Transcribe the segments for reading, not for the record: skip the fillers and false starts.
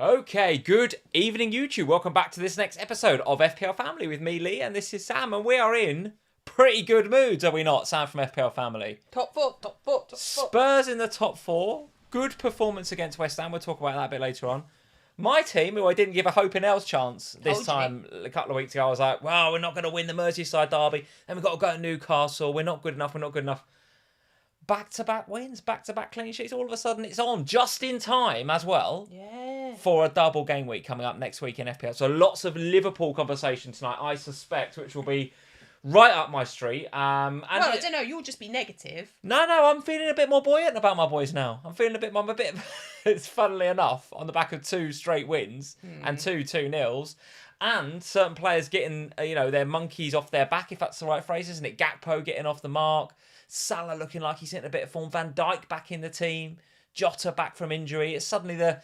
Okay, good evening YouTube. Welcome back to this next episode of FPL Family with me, Lee, and this is Sam, and we are in pretty good moods, are we not, Sam from FPL Family? Top four. Spurs in the top four. Good performance against West Ham. We'll talk about that a bit later on. My team, who I didn't give a hope in hell's chance this time a couple of weeks ago, I was like, well, we're not going to win the Merseyside derby. Then we've got to go to Newcastle. We're not good enough. Back-to-back wins, back-to-back clean sheets. All of a sudden, it's on just in time as well. Yeah. For a double game week coming up next week in FPL. So lots of Liverpool conversation tonight, I suspect, which will be right up my street. And well, I don't know. You'll just be negative. No, I'm feeling a bit more buoyant about my boys now. I'm feeling a bit. It's funnily enough on the back of 2 straight wins and 2-2-0s, and certain players getting their monkeys off their back, if that's the right phrase, isn't it? Gakpo getting off the mark, Salah looking like he's in a bit of form, Van Dijk back in the team, Jota back from injury. It's suddenly the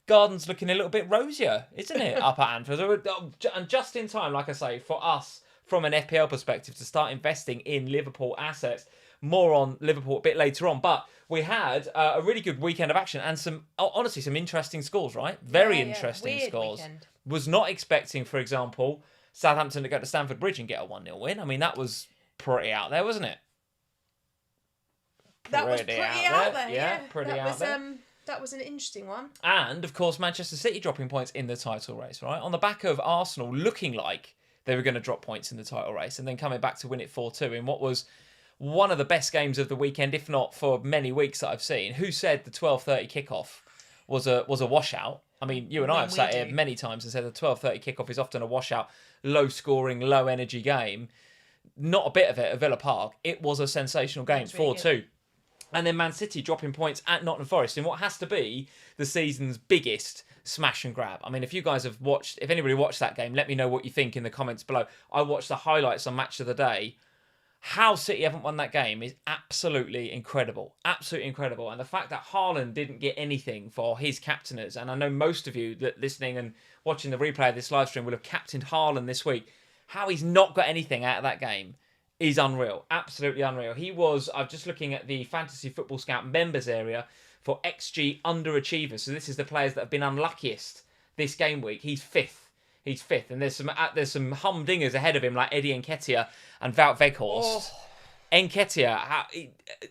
garden's looking a little bit rosier, isn't it, up at Anfield? And just in time, like I say, for us, from an FPL perspective, to start investing in Liverpool assets. More on Liverpool a bit later on. But we had a really good weekend of action and some interesting scores, right? Very interesting weird scores. Weekend. Was not expecting, for example, Southampton to go to Stamford Bridge and get a 1-0 win. I mean, that was pretty out there, wasn't it? That was pretty out there. Yeah, pretty out there. That was an interesting one. And, of course, Manchester City dropping points in the title race, right? On the back of Arsenal looking like they were going to drop points in the title race and then coming back to win it 4-2 in what was one of the best games of the weekend, if not for many weeks that I've seen. Who said the 12:30 kickoff was a washout? I mean, you and I have sat here many times and said the 12:30 kickoff is often a washout, low-scoring, low-energy game. Not a bit of it at Villa Park. It was a sensational game, 4-2. And then Man City dropping points at Nottingham Forest in what has to be the season's biggest smash and grab. I mean, if anybody watched that game, let me know what you think in the comments below. I watched the highlights on Match of the Day. How City haven't won that game is absolutely incredible. Absolutely incredible. And the fact that Haaland didn't get anything for his captainers, and I know most of you that listening and watching the replay of this live stream will have captained Haaland this week. How he's not got anything out of that game is unreal. Absolutely unreal. I'm just looking at the Fantasy Football Scout members area for XG underachievers. So this is the players that have been unluckiest this game week. He's fifth. And there's some humdingers ahead of him like Eddie Nketiah and Wout Weghorst. Nketiah,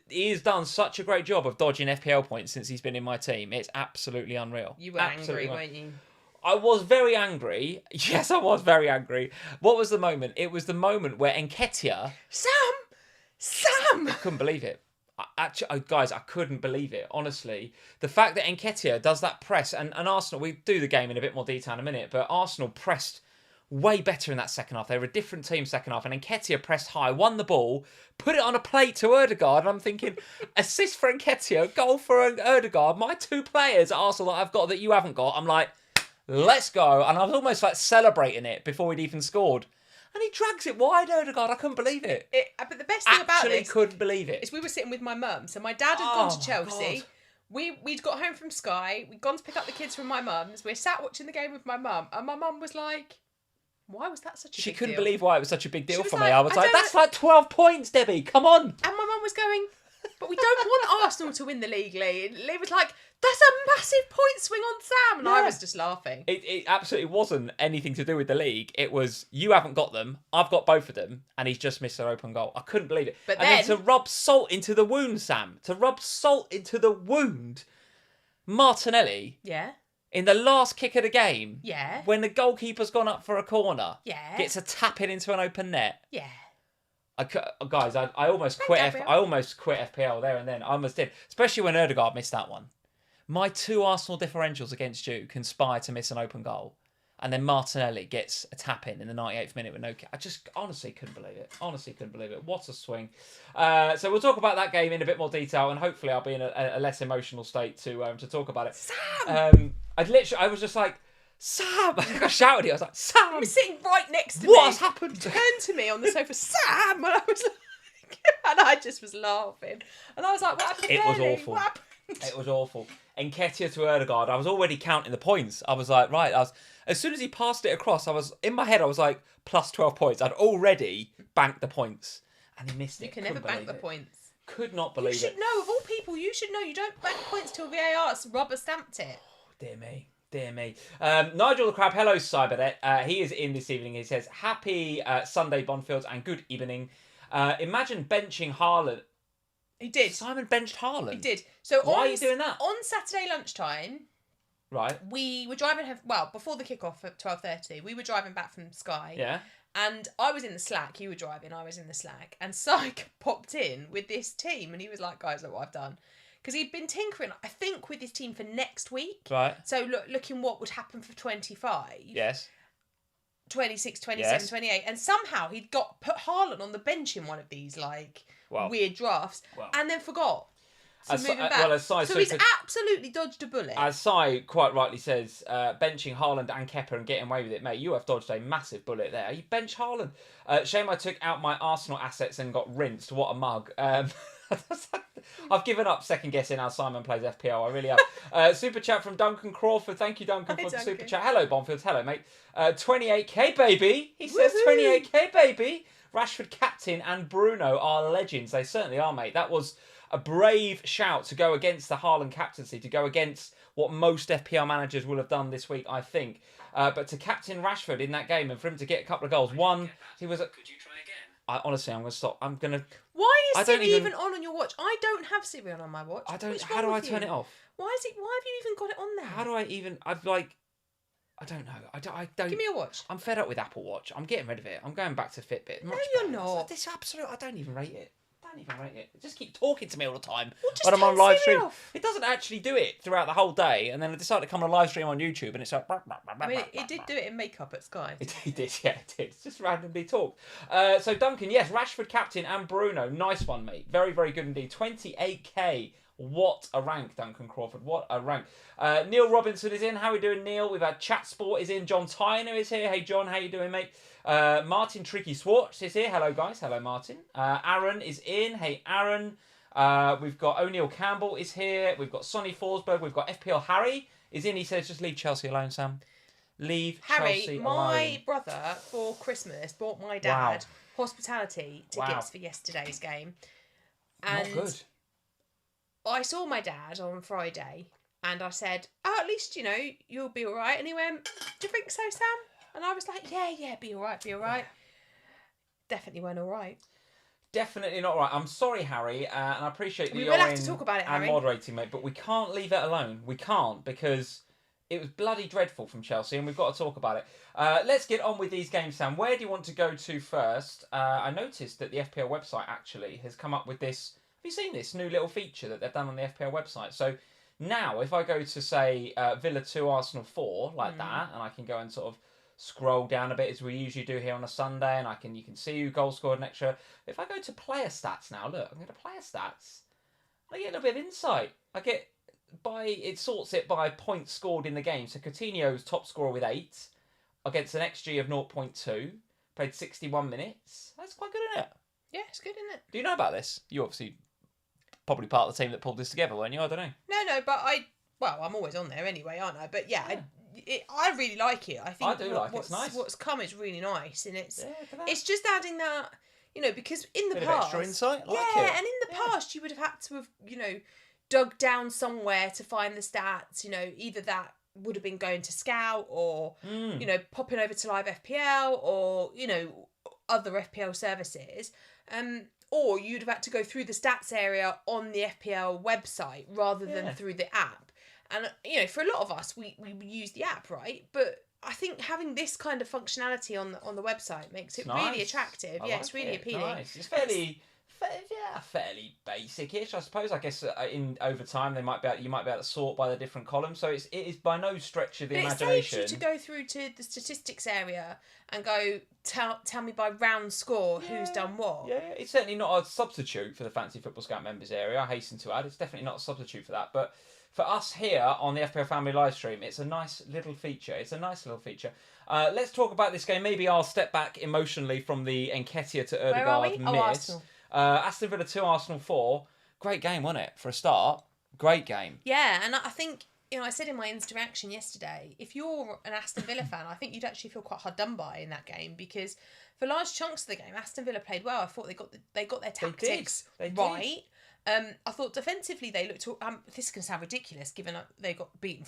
he has done such a great job of dodging FPL points since he's been in my team. It's absolutely unreal. You were angry, weren't you? I was very angry. Yes, I was very angry. What was the moment? It was the moment where Nketiah... Sam! I couldn't believe it. Guys, I couldn't believe it, honestly. The fact that Nketiah does that press, and Arsenal, we do the game in a bit more detail in a minute, but Arsenal pressed way better in that second half. They were a different team second half, and Nketiah pressed high, won the ball, put it on a plate to Odegaard, and I'm thinking, assist for Nketiah, goal for Odegaard, my two players at Arsenal that I've got that you haven't got. I'm like, let's go. And I was almost like celebrating it before we'd even scored. And he drags it wide, Odegaard. I couldn't believe it. But the best thing about this... couldn't believe it. ...is we were sitting with my mum. So my dad had gone to Chelsea. We'd got home from Sky. We'd gone to pick up the kids from my mum's. We're sat watching the game with my mum. And my mum was like, why was that such a big deal? She couldn't believe why it was such a big deal for me. Like, I was like, that's like 12 points, Debbie. Come on. And my mum was going, but we don't want Arsenal to win the league, Lee. And Lee was like, that's a massive point swing on Sam. And I was just laughing. It absolutely wasn't anything to do with the league. It was, you haven't got them. I've got both of them. And he's just missed an open goal. I couldn't believe it. But then to rub salt into the wound, Sam. To rub salt into the wound. Martinelli. Yeah. In the last kick of the game. Yeah. When the goalkeeper's gone up for a corner. Yeah. Gets a tap in into an open net. Yeah. Guys, I almost quit. I almost quit FPL there and then. I almost did, especially when Odegaard missed that one. My two Arsenal differentials against you conspire to miss an open goal, and then Martinelli gets a tap in the 98th minute with no. I just honestly couldn't believe it. Honestly couldn't believe it. What a swing! So we'll talk about that game in a bit more detail, and hopefully I'll be in a less emotional state to talk about it. Sam! I was just like, Sam! I shouted it. I was like, Sam! He was sitting right next to me. What has happened? He turned to me on the sofa, Sam! And I was like, and I just was laughing. And I was like, what happened? It was awful. What happened? It was awful. Nketiah to Odegaard, I was already counting the points. I was like, right, as soon as he passed it across, in my head, I was like, plus 12 points. I'd already banked the points. And he missed it. You can never bank the points. Could not believe it. You should know, of all people, you should know you don't bank points till VAR's rubber stamped it. Oh, dear me. Dear me. Nigel the Crab, hello Cybernet. He is in this evening. He says, happy Sunday, Bonfields, and good evening. Imagine benching Haaland. He did. Simon benched Haaland. He did. So why are you doing that? On Saturday lunchtime, right, we were driving. Before the kickoff at 12:30, we were driving back from Sky. Yeah. And I was in the Slack. You were driving. I was in the Slack. And Syke popped in with this team, and he was like, "Guys, look what I've done." Because he'd been tinkering, I think, with his team for next week. Right. So looking what would happen for 25. Yes. 26, 27, 28. And somehow he'd put Haaland on the bench in one of these, weird drafts. And then forgot to move him back. So he's absolutely dodged a bullet. As Sai quite rightly says, benching Haaland and Kepa and getting away with it, mate, you have dodged a massive bullet there. You bench Haaland. Shame I took out my Arsenal assets and got rinsed. What a mug. I've given up second guessing how Simon plays FPL. I really have. Super chat from Duncan Crawford. Thank you, Duncan, for the super chat. Hello, Bonfields. Hello, mate. 28k, baby. He says 28k, baby. Rashford captain and Bruno are legends. They certainly are, mate. That was a brave shout to go against the Haaland captaincy, to go against what most FPL managers will have done this week, I think. But to captain Rashford in that game and for him to get a couple of goals. One, he was... Could you try again? Honestly, I'm going to stop. I'm going to... Why is Siri even on your watch? I don't have Siri on my watch. I don't... How do I turn it off? Why have you even got it on there? How do I even... I don't know. I don't. Give me a watch. I'm fed up with Apple Watch. I'm getting rid of it. I'm going back to Fitbit. No, you're not. This absolute. I don't even rate it. Just keep talking to me all the time when I'm on live stream. It doesn't actually do it throughout the whole day, and then I decide to come on a live stream on YouTube, and it's like. I mean, it did do it in makeup at Sky. It did. Yeah, it did. It's just randomly talk. So Duncan, yes, Rashford captain and Bruno, nice one, mate. Very, very good indeed. 28k. What a rank, Duncan Crawford. What a rank. Neil Robinson is in. How are we doing, Neil? We've had Chat Sport is in. John Tyner is here. Hey, John. How you doing, mate? Martin Tricky Swartz is here. Hello, guys. Hello, Martin. Aaron is in. Hey, Aaron. We've got O'Neill Campbell is here. We've got Sonny Forsberg. We've got FPL Harry is in. He says, just leave Chelsea alone, Sam. Leave Chelsea alone. My brother, for Christmas, bought my dad hospitality tickets for yesterday's game. And not good. I saw my dad on Friday and I said, at least, you'll be all right. And he went, do you think so, Sam? And I was like, yeah, be all right. Definitely weren't all right. definitely not right. I'm sorry, Harry, and I appreciate that we will have to talk about it, Harry, and moderating, mate, but we can't leave it alone. We can't, because it was bloody dreadful from Chelsea, and we've got to talk about it. Let's get on with these games, Sam. Where do you want to go to first? I noticed that the FPL website actually has come up with this. Have you seen this new little feature that they've done on the FPL website? So now, if I go to, say, Villa 2, Arsenal 4, like that, and I can go and sort of scroll down a bit as we usually do here on a Sunday, and you can see who goal scored and extra. If I go to player stats now, look, I'm going to player stats. I get a little bit of insight. It sorts it by points scored in the game. So Coutinho's top scorer with 8 against an XG of 0.2, played 61 minutes. That's quite good, isn't it? Yeah, it's good, isn't it? Do you know about this? You obviously probably part of the team that pulled this together, weren't you? I don't know. No, but I'm always on there anyway, aren't I? But yeah. I really like it. I think I do like it. It's nice. What's come is really nice, and it's just adding that, because in the bit past, of extra insight. I like it. And in the past you would have had to have dug down somewhere to find the stats. Either that would have been going to Scout or popping over to Live FPL or other FPL services, or you'd have had to go through the stats area on the FPL website rather than through the app. And, for a lot of us, we use the app, right? But I think having this kind of functionality on the website makes it really attractive. It's really appealing. Nice. It's fairly basic-ish, I suppose. I guess over time you might be able to sort by the different columns. So it is by no stretch of the imagination. It saves you to go through to the statistics area and go tell me by round score who's done what. Yeah, it's certainly not a substitute for the Fantasy Football Scout members area. I hasten to add, it's definitely not a substitute for that, but for us here on the FPL Family live stream, it's a nice little feature. Let's talk about this game. Maybe I'll step back emotionally from the Nketiah to Odegaard miss. Aston Villa 2, Arsenal 4. Great game, wasn't it? For a start, great game. Yeah, and I think, I said in my Insta reaction yesterday, if you're an Aston Villa fan, I think you'd actually feel quite hard done by in that game, because for large chunks of the game, Aston Villa played well. I thought they got their tactics right. I thought defensively they looked. This can sound ridiculous given they got beaten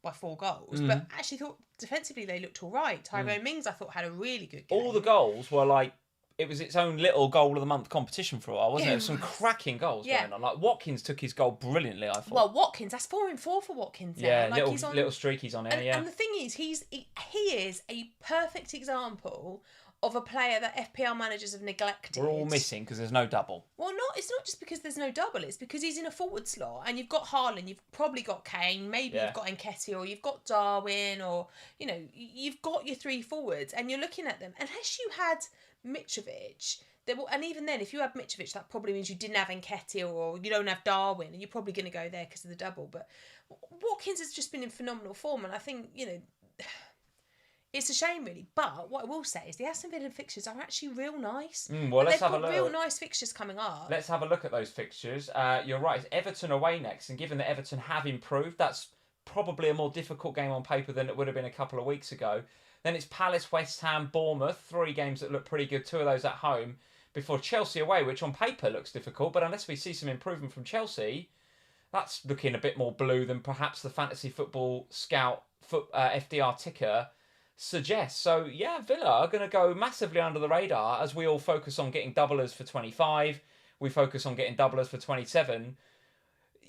by 4 goals, but I actually thought defensively they looked all right. Tyrone Mings, I thought, had a really good game. All the goals were like, it was its own little goal of the month competition for a while, wasn't it? There was some cracking goals going on. Like Watkins took his goal brilliantly, I thought. Well, Watkins, that's 4 in 4 for Watkins. Yeah, like little streakies on here. And the thing is, he is a perfect example of a player that FPL managers have neglected. We're all missing because there's no double. Well, it's not just because there's no double. It's because he's in a forward slot and you've got Haaland, you've probably got Kane, maybe you've got Nketiah, or you've got Darwin, or, you've got your 3 forwards and you're looking at them. Unless you had Mitrovic, and even then, if you had Mitrovic, that probably means you didn't have Nketiah or you don't have Darwin, and you're probably going to go there because of the double. But Watkins has just been in phenomenal form, and I think, it's a shame, really. But what I will say is the Aston Villa fixtures are actually real nice. Let's have a look. Real nice fixtures coming up. Let's have a look at those fixtures. You're right. It's Everton away next, and given that Everton have improved, that's probably a more difficult game on paper than it would have been a couple of weeks ago. Then it's Palace, West Ham, Bournemouth. 3 games that look pretty good. 2 of those at home. Before Chelsea away, which on paper looks difficult, but unless we see some improvement from Chelsea, that's looking a bit more blue than perhaps the Fantasy Football Scout FDR ticker suggests. So yeah, Villa are going to go massively under the radar as we all focus on getting doublers for 25. We focus on getting doublers for 27.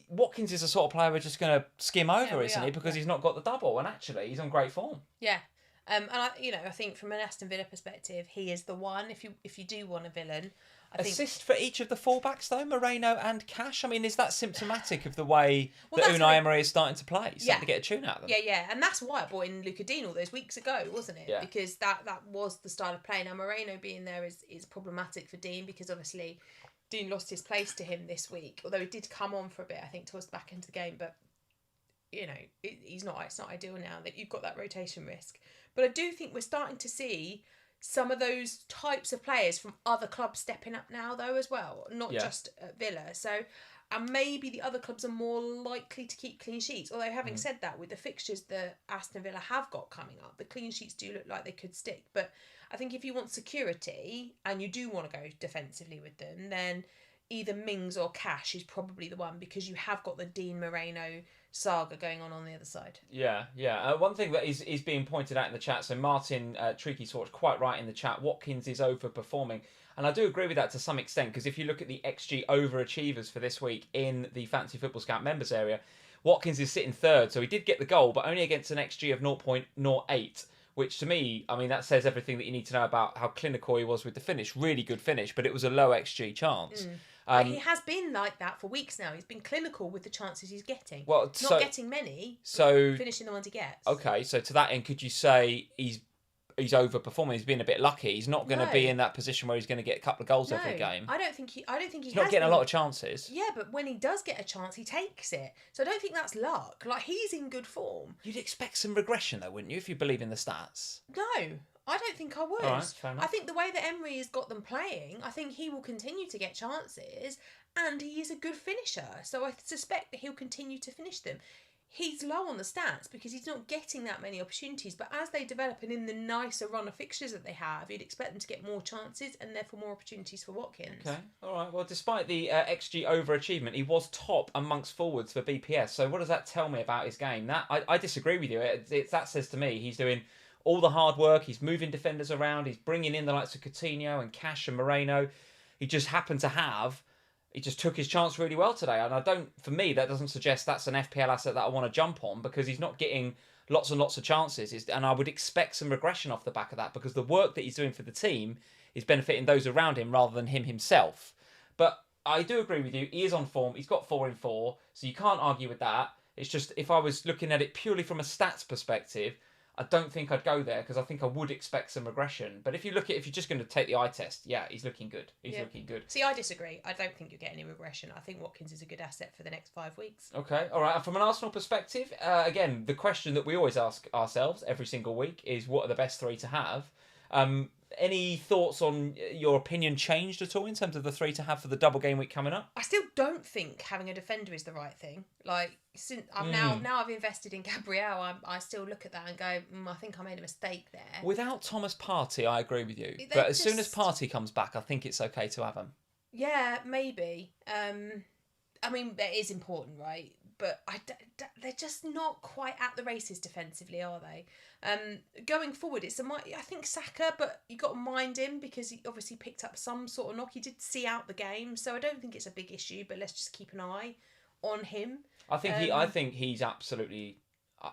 Watkins is the sort of player we're just going to skim over, isn't he? Because he's not got the double, and actually he's on great form. Yeah. And I think from an Aston Villa perspective, he is the one. If you do want a villain, assist for each of the fullbacks though, Moreno and Cash. I mean, is that symptomatic of the way that Unai Emery is starting to play? He's starting to get a tune out of them. Yeah, and that's why I brought in Luca Dean all those weeks ago, wasn't it? Yeah. Because that was the style of play. Now Moreno being there is problematic for Dean, because obviously Dean lost his place to him this week. Although he did come on for a bit, I think, towards the back into the game, but it's not ideal now that you've got that rotation risk. But I do think we're starting to see some of those types of players from other clubs stepping up now, though, as well, not just at Villa. So, and maybe the other clubs are more likely to keep clean sheets. Although, having said that, with the fixtures that Aston Villa have got coming up, the clean sheets do look like they could stick. But I think if you want security and you do want to go defensively with them, then either Mings or Cash is probably the one, because you have got the Dean Moreno saga going on the other side. Yeah. One thing that is being pointed out in the chat, so Martin Tricky Swatch, quite right in the chat, Watkins is overperforming. And I do agree with that to some extent, because if you look at the XG overachievers for this week in the Fantasy Football Scout members area, Watkins is sitting third, so he did get the goal, but only against an XG of 0.08, which to me, I mean, that says everything that you need to know about how clinical he was with the finish. Really good finish, but it was a low XG chance. He has been like that for weeks now. He's been clinical with the chances he's getting. Well, not getting many, so finishing the ones he gets. Okay, so to that end, could you say he's overperforming? He's been a bit lucky. He's not going to be in that position where he's going to get a couple of goals every game. I don't think he. He's not getting a lot of chances. Yeah, but when he does get a chance, he takes it. So I don't think that's luck. Like, he's in good form. You'd expect some regression, though, wouldn't you, if you believe in the stats? No, I don't think I would. All right, fair enough. I think the way that Emery has got them playing, I think he will continue to get chances, and he is a good finisher. So I suspect that he'll continue to finish them. He's low on the stats because he's not getting that many opportunities. But as they develop and in the nicer run of fixtures that they have, you'd expect them to get more chances and therefore more opportunities for Watkins. Okay, all right. Well, despite the XG overachievement, he was top amongst forwards for BPS. So what does that tell me about his game? That I disagree with you. That says to me he's doing all the hard work. He's moving defenders around. He's bringing in the likes of Coutinho and Cash and Moreno. He just happened to have... He just took his chance really well today. And for me, that doesn't suggest that's an FPL asset that I want to jump on, because he's not getting lots and lots of chances. And I would expect some regression off the back of that, because the work that he's doing for the team is benefiting those around him rather than him himself. But I do agree with you. He is on form. He's got 4 in 4. So you can't argue with that. It's just, if I was looking at it purely from a stats perspective, I don't think I'd go there, because I think I would expect some regression. But if you're just going to take the eye test, yeah, he's looking good. He's looking good. See, I disagree. I don't think you'll get any regression. I think Watkins is a good asset for the next 5 weeks. Okay, all right. And from an Arsenal perspective, again, the question that we always ask ourselves every single week is, what are the best 3 to have? Any thoughts on your opinion changed at all in terms of the 3 to have for the double game week coming up? I still don't think having a defender is the right thing. Like, since now I've invested in Gabriel, I still look at that and go, I think I made a mistake there. Without Thomas Partey, I agree with you. But as soon as Partey comes back, I think it's okay to have him. Yeah, maybe. I mean, that is important, right? But they're just not quite at the races defensively, are they? Going forward, I think Saka, but you got to mind him because he obviously picked up some sort of knock. He did see out the game, so I don't think it's a big issue. But let's just keep an eye on him. I think he's absolutely. I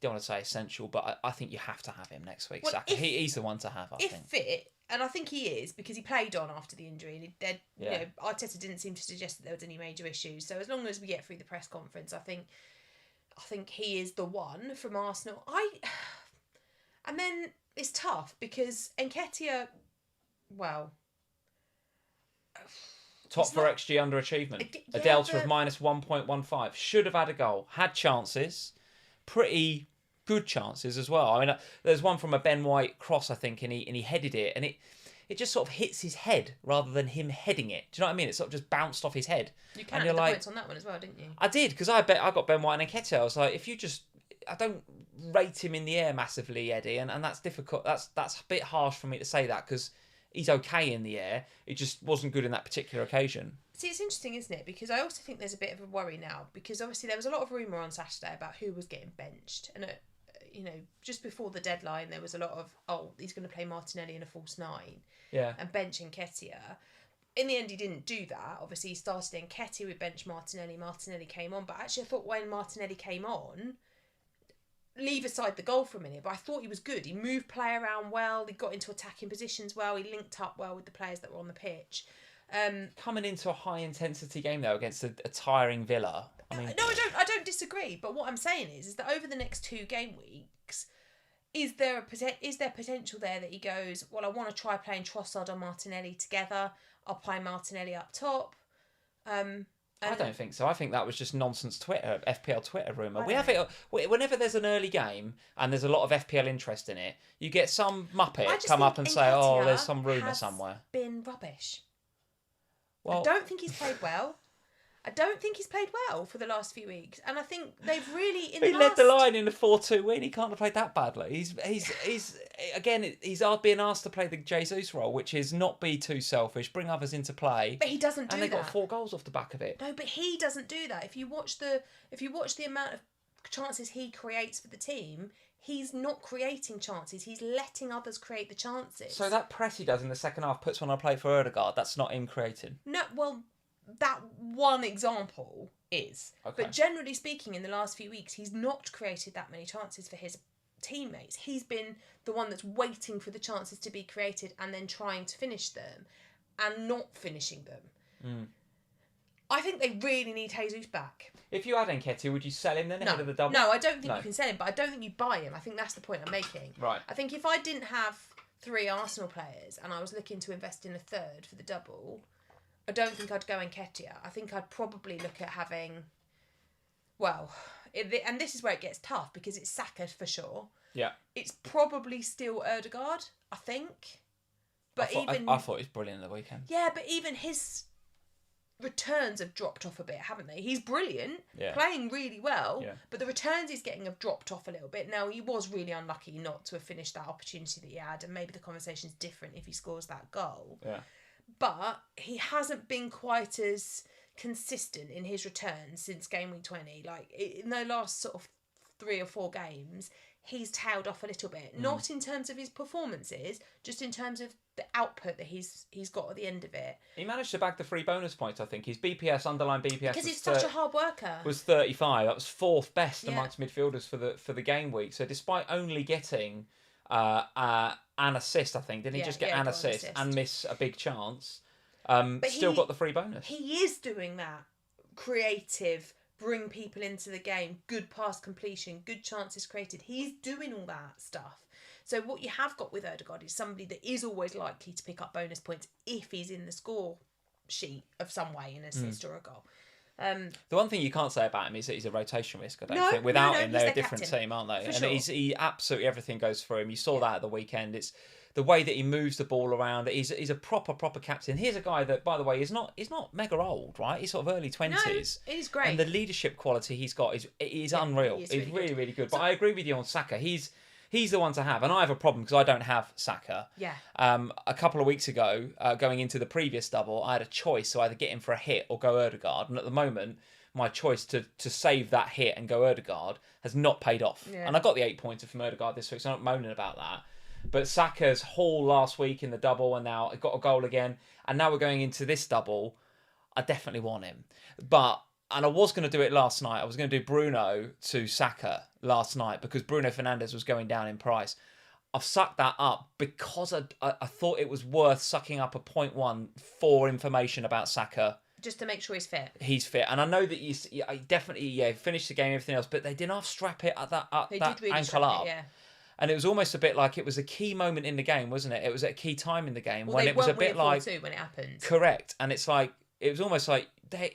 don't want to say essential, but I think you have to have him next week. Well, Saka, he's the one to have. I think if fit. And I think he is, because he played on after the injury. And you know, Arteta didn't seem to suggest that there was any major issues. So as long as we get through the press conference, I think he is the one from Arsenal. And then it's tough because Nketiah, well, top for XG underachievement. A delta of minus 1.15. Should have had a goal. Had chances. Pretty good chances as well. I mean, there's one from a Ben White cross, I think, and he headed it, and it just sort of hits his head rather than him heading it. Do you know what I mean? It sort of just bounced off his head. You counted the points on that one as well, didn't you? I did, because I got Ben White and Nketiah. I was like, I don't rate him in the air massively, Eddie, and that's difficult. That's a bit harsh for me to say that, because he's okay in the air. It just wasn't good in that particular occasion. See, it's interesting, isn't it? Because I also think there's a bit of a worry now, because obviously there was a lot of rumour on Saturday about who was getting benched, and just before the deadline, there was a lot of, he's going to play Martinelli in a false 9. Yeah. And bench Nketiah. In the end, he didn't do that. Obviously, he started Nketiah with bench Martinelli. Martinelli came on. But actually, I thought when Martinelli came on, leave aside the goal for a minute, but I thought he was good. He moved play around well. He got into attacking positions well. He linked up well with the players that were on the pitch. Coming into a high-intensity game, though, against a tiring Villa. I mean, no, I don't disagree. But what I'm saying is that over the next 2 game weeks, is there potential there that he goes, well, I want to try playing Trossard and Martinelli together. I'll play Martinelli up top. I don't think so. I think that was just nonsense FPL Twitter rumour. We have it whenever there's an early game and there's a lot of FPL interest in it. You get some muppet come up and say, there's some rumour somewhere. Been rubbish. Well, I don't think he's played well. I don't think he's played well for the last few weeks, and I think they've really he led the line in a 4-2 win. He can't have played that badly. He's again, he's being asked to play the Jesus role, which is not be too selfish, bring others into play. But he doesn't do that. And they got 4 goals off the back of it. No, but he doesn't do that. If you watch the amount of chances he creates for the team, he's not creating chances. He's letting others create the chances. So that press he does in the second half puts one on a play for Odegaard. That's not him creating. No, well, that one example is. Okay. But generally speaking, in the last few weeks, he's not created that many chances for his teammates. He's been the one that's waiting for the chances to be created and then trying to finish them and not finishing them. Mm. I think they really need Jesus back. If you had Nketiah, would you sell him then ahead of the double? No, I don't think you can sell him, but I don't think you buy him. I think that's the point I'm making. Right. I think if I didn't have 3 Arsenal players and I was looking to invest in a third for the double, I don't think I'd go Nketiah. I think I'd probably look at having... Well, and this is where it gets tough because it's Saka for sure. Yeah. It's probably still Odegaard, I think. But I thought he was brilliant at the weekend. Yeah, but even his returns have dropped off a bit, haven't they? He's brilliant, playing really well, but the returns he's getting have dropped off a little bit. Now, he was really unlucky not to have finished that opportunity that he had, and maybe the conversation's different if he scores that goal. Yeah. But he hasn't been quite as consistent in his returns since Gameweek 20. Like, in the last sort of 3 or 4 games, he's tailed off a little bit. Not in terms of his performances, just in terms of the output that he's got at the end of it. He managed to bag the 3 bonus points, I think. His underlying BPS... Because he's such a hard worker. ...was 35. That was 4th best amongst midfielders for the game week. So despite only getting an assist, I think, didn't he just get an assist and miss a big chance? Still got the 3 bonus. He is doing that creative, bring people into the game, good pass completion, good chances created. He's doing all that stuff. So what you have got with Odegaard is somebody that is always likely to pick up bonus points if he's in the score sheet of some way, an assist or a goal. The one thing you can't say about him is that he's a rotation risk, I don't think. Without him, they're a different team, aren't they? And he absolutely everything goes for him. You saw that at the weekend. It's the way that he moves the ball around. He's a proper captain. Here's a guy that, by the way, is not mega old, right? He's sort of early 20s. No, he's great. And the leadership quality he's got is unreal. He's really, really good. But I agree with you on Saka. He's the one to have. And I have a problem because I don't have Saka. Yeah. A couple of weeks ago, going into the previous double, I had a choice. So either get him for a hit or go Odegaard. And at the moment, my choice to save that hit and go Odegaard has not paid off. Yeah. And I got the 8 pointer from Odegaard this week, so I'm not moaning about that. But Saka's haul last week in the double, and now got a goal again. And now we're going into this double. I definitely want him. And I was going to do it last night. I was going to do Bruno to Saka last night because Bruno Fernandes was going down in price. I've sucked that up because I thought it was worth sucking up a 0.1 for information about Saka. Just to make sure he's fit. He's fit. And I know that you definitely finished the game and everything else, but they did half strap it at that ankle up. Yeah. And it was almost a bit like it was a key moment in the game, wasn't it? It was at a key time in the game when it was a bit like... when it happened. Correct. And it's like, it was almost like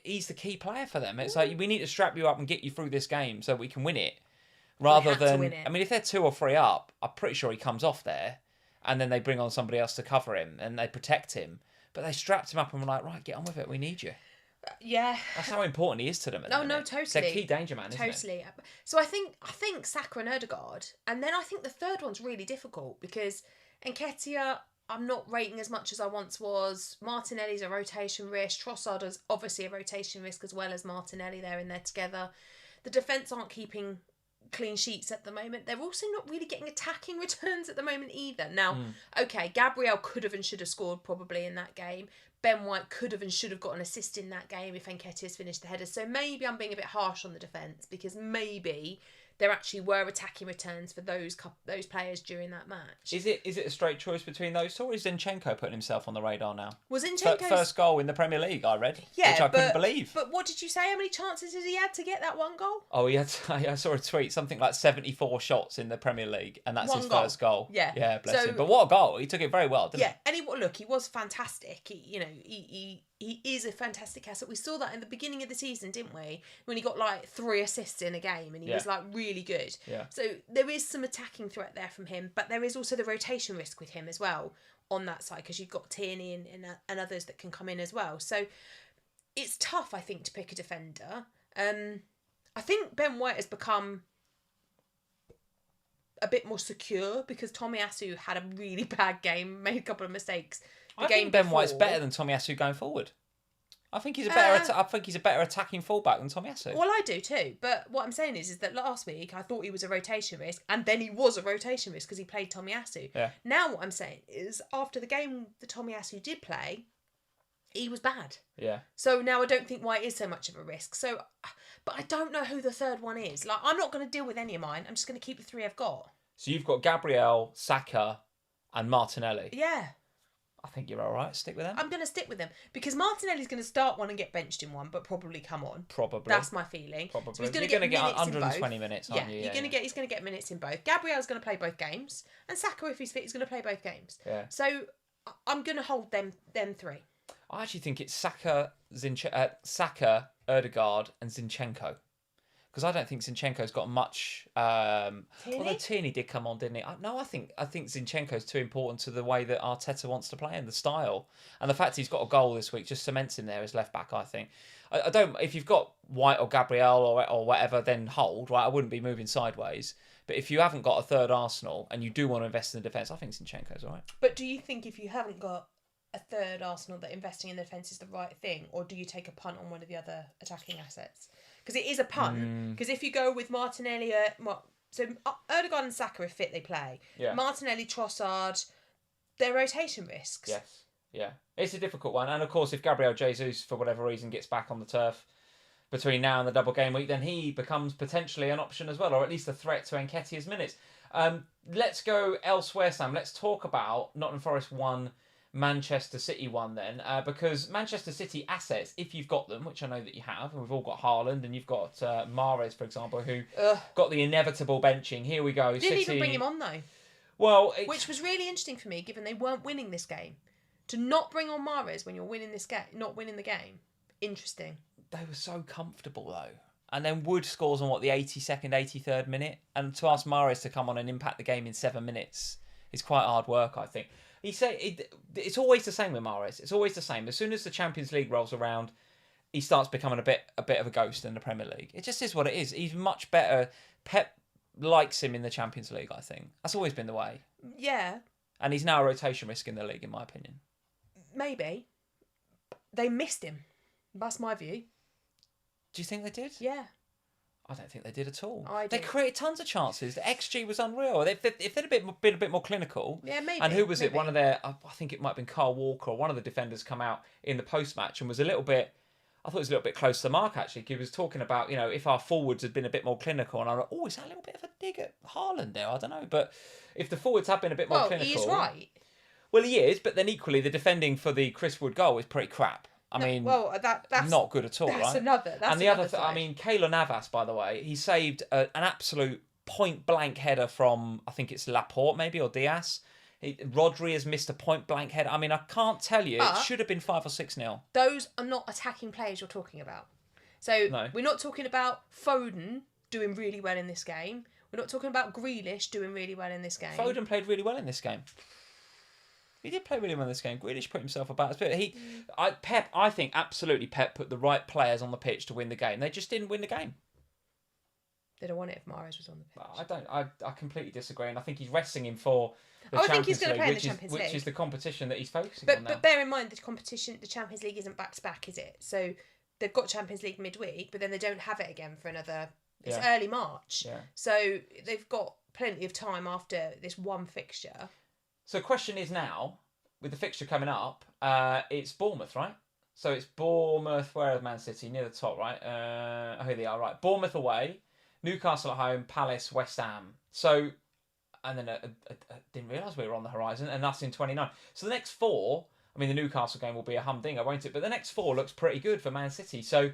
he's the key player for them. It's like, we need to strap you up and get you through this game so we can win it. Rather than... I mean, if they're 2 or 3 up, I'm pretty sure he comes off there and then they bring on somebody else to cover him and they protect him. But they strapped him up and were like, right, get on with it. We need you. Yeah. That's how important he is to them. No, totally. They're key danger man, isn't it? Totally. So I think Saka and Odegaard, and then I think the third one's really difficult because Nketiah, I'm not rating as much as I once was. Martinelli's a rotation risk. Trossard is obviously a rotation risk as well as Martinelli. They're in there together. The defence aren't keeping clean sheets at the moment. They're also not really getting attacking returns at the moment either. Now, okay, Gabriel could have and should have scored probably in that game. Ben White could have and should have got an assist in that game if Nketiah's finished the header. So maybe I'm being a bit harsh on the defence because maybe there actually were attacking returns for those players during that match. Is it a straight choice between those two, or is Zinchenko putting himself on the radar now? Was Zinchenko's first goal in the Premier League, I read, which I couldn't believe. But what did you say? How many chances has he had to get that one goal? Oh, I saw a tweet, something like 74 shots in the Premier League, and that's his first goal. Yeah, bless him. But what a goal! He took it very well, didn't he? Yeah, and he was fantastic. He is a fantastic asset. We saw that in the beginning of the season, didn't we? When he got like 3 assists in a game and he was like really good. Yeah. So there is some attacking threat there from him, but there is also the rotation risk with him as well on that side because you've got Tierney and others that can come in as well. So it's tough, I think, to pick a defender. I think Ben White has become a bit more secure because Tomiyasu had a really bad game, made a couple of mistakes. I think Ben White's better than Tomiyasu going forward. I think he's a better attacking fullback than Tomiyasu. Well, I do too. But what I'm saying is that last week I thought he was a rotation risk, and then he was a rotation risk because he played Tomiyasu. Yeah. Now what I'm saying is after the game that Tomiyasu did play, he was bad. Yeah. So now I don't think White is so much of a risk. So, but I don't know who the third one is. Like, I'm not going to deal with any of mine. I'm just going to keep the three I've got. So you've got Gabriel, Saka, and Martinelli. Yeah. I think you're all right. Stick with them. I'm going to stick with them because Martinelli's going to start one and get benched in one, but probably come on. Probably. That's my feeling. Probably. So he's going to get 120 minutes, aren't you? Yeah, he's going to get minutes in both. Gabriel's going to play both games, and Saka, if he's fit, he's going to play both games. Yeah. So I'm going to hold them three. I actually think it's Saka, Odegaard, and Zinchenko. Because I don't think Zinchenko's got much. Although Tierney did come on, didn't he? I think Zinchenko's too important to the way that Arteta wants to play and the style, and the fact he's got a goal this week just cements him there as left back. I think. I don't. If you've got White or Gabriel or whatever, then hold. Right, I wouldn't be moving sideways. But if you haven't got a third Arsenal and you do want to invest in the defence, I think Zinchenko's all right. But do you think if you haven't got a third Arsenal that investing in the defence is the right thing, or do you take a punt on one of the other attacking assets? Because it is a punt. Because if you go with Martinelli, so Odegaard and Saka are fit, they play. Yeah. Martinelli, Trossard, they're rotation risks. Yes. Yeah. It's a difficult one. And of course, if Gabriel Jesus, for whatever reason, gets back on the turf between now and the double game week, then he becomes potentially an option as well, or at least a threat to Nketiah's minutes. Let's go elsewhere, Sam. Let's talk about Nottingham Forest 1, Manchester City 1 then, because Manchester City assets, if you've got them, which I know that you have, and we've all got Haaland, and you've got Mahrez, for example, who got the inevitable benching. Here we go. Didn't even bring him on though. Well, which was really interesting for me, given they weren't winning this game. To not bring on Mahrez when you're winning this game, not winning the game, interesting. They were so comfortable though. And then Wood scores on the 82nd, 83rd minute, and to ask Mahrez to come on and impact the game in 7 minutes is quite hard work, I think. It's always the same with Mahrez. It's always the same. As soon as the Champions League rolls around, he starts becoming a bit of a ghost in the Premier League. It just is what it is. He's much better. Pep likes him in the Champions League, I think. That's always been the way. Yeah. And he's now a rotation risk in the league, in my opinion. Maybe. They missed him. That's my view. Do you think they did? Yeah. I don't think they did at all. I do. They created tons of chances. The XG was unreal. If they'd been a bit more clinical. Yeah, maybe. And who was it? One of their, I think it might have been Carl Walker, or one of the defenders come out in the post-match and was a little bit, I thought it was a little bit close to the mark, actually. He was talking about, if our forwards had been a bit more clinical. And I was like, is that a little bit of a dig at Haaland there? I don't know. But if the forwards had been a bit more clinical. He is right. Well, he is. But then equally, the defending for the Chris Wood goal is pretty crap. That's not good at all, that's right? That's and the other, Keylor Navas, by the way, he saved an absolute point-blank header from, I think it's Laporte maybe, or Diaz. Rodri has missed a point-blank header. I can't tell you. It should have been 5 or 6-0. Those are not attacking players you're talking about. So We're not talking about Foden doing really well in this game. We're not talking about Grealish doing really well in this game. Foden played really well in this game. He did play really well in this game. Grealish put himself about. But I think absolutely Pep put the right players on the pitch to win the game. They just didn't win the game. They'd have won it if Mahrez was on the pitch. I completely disagree, and I think he's resting him for the Champions League, which is the competition that he's focusing on now. But bear in mind, the Champions League isn't back to back, is it? So they've got Champions League midweek, but then they don't have it again for another. It's early March, so they've got plenty of time after this one fixture. So the question is now, with the fixture coming up, it's Bournemouth, right? So it's Bournemouth, where is Man City? Near the top, right? Here they are, right. Bournemouth away, Newcastle at home, Palace, West Ham. So, and then I didn't realise we were on the horizon, and that's in 29. So the next 4, the Newcastle game will be a humdinger, won't it? But the next 4 looks pretty good for Man City. So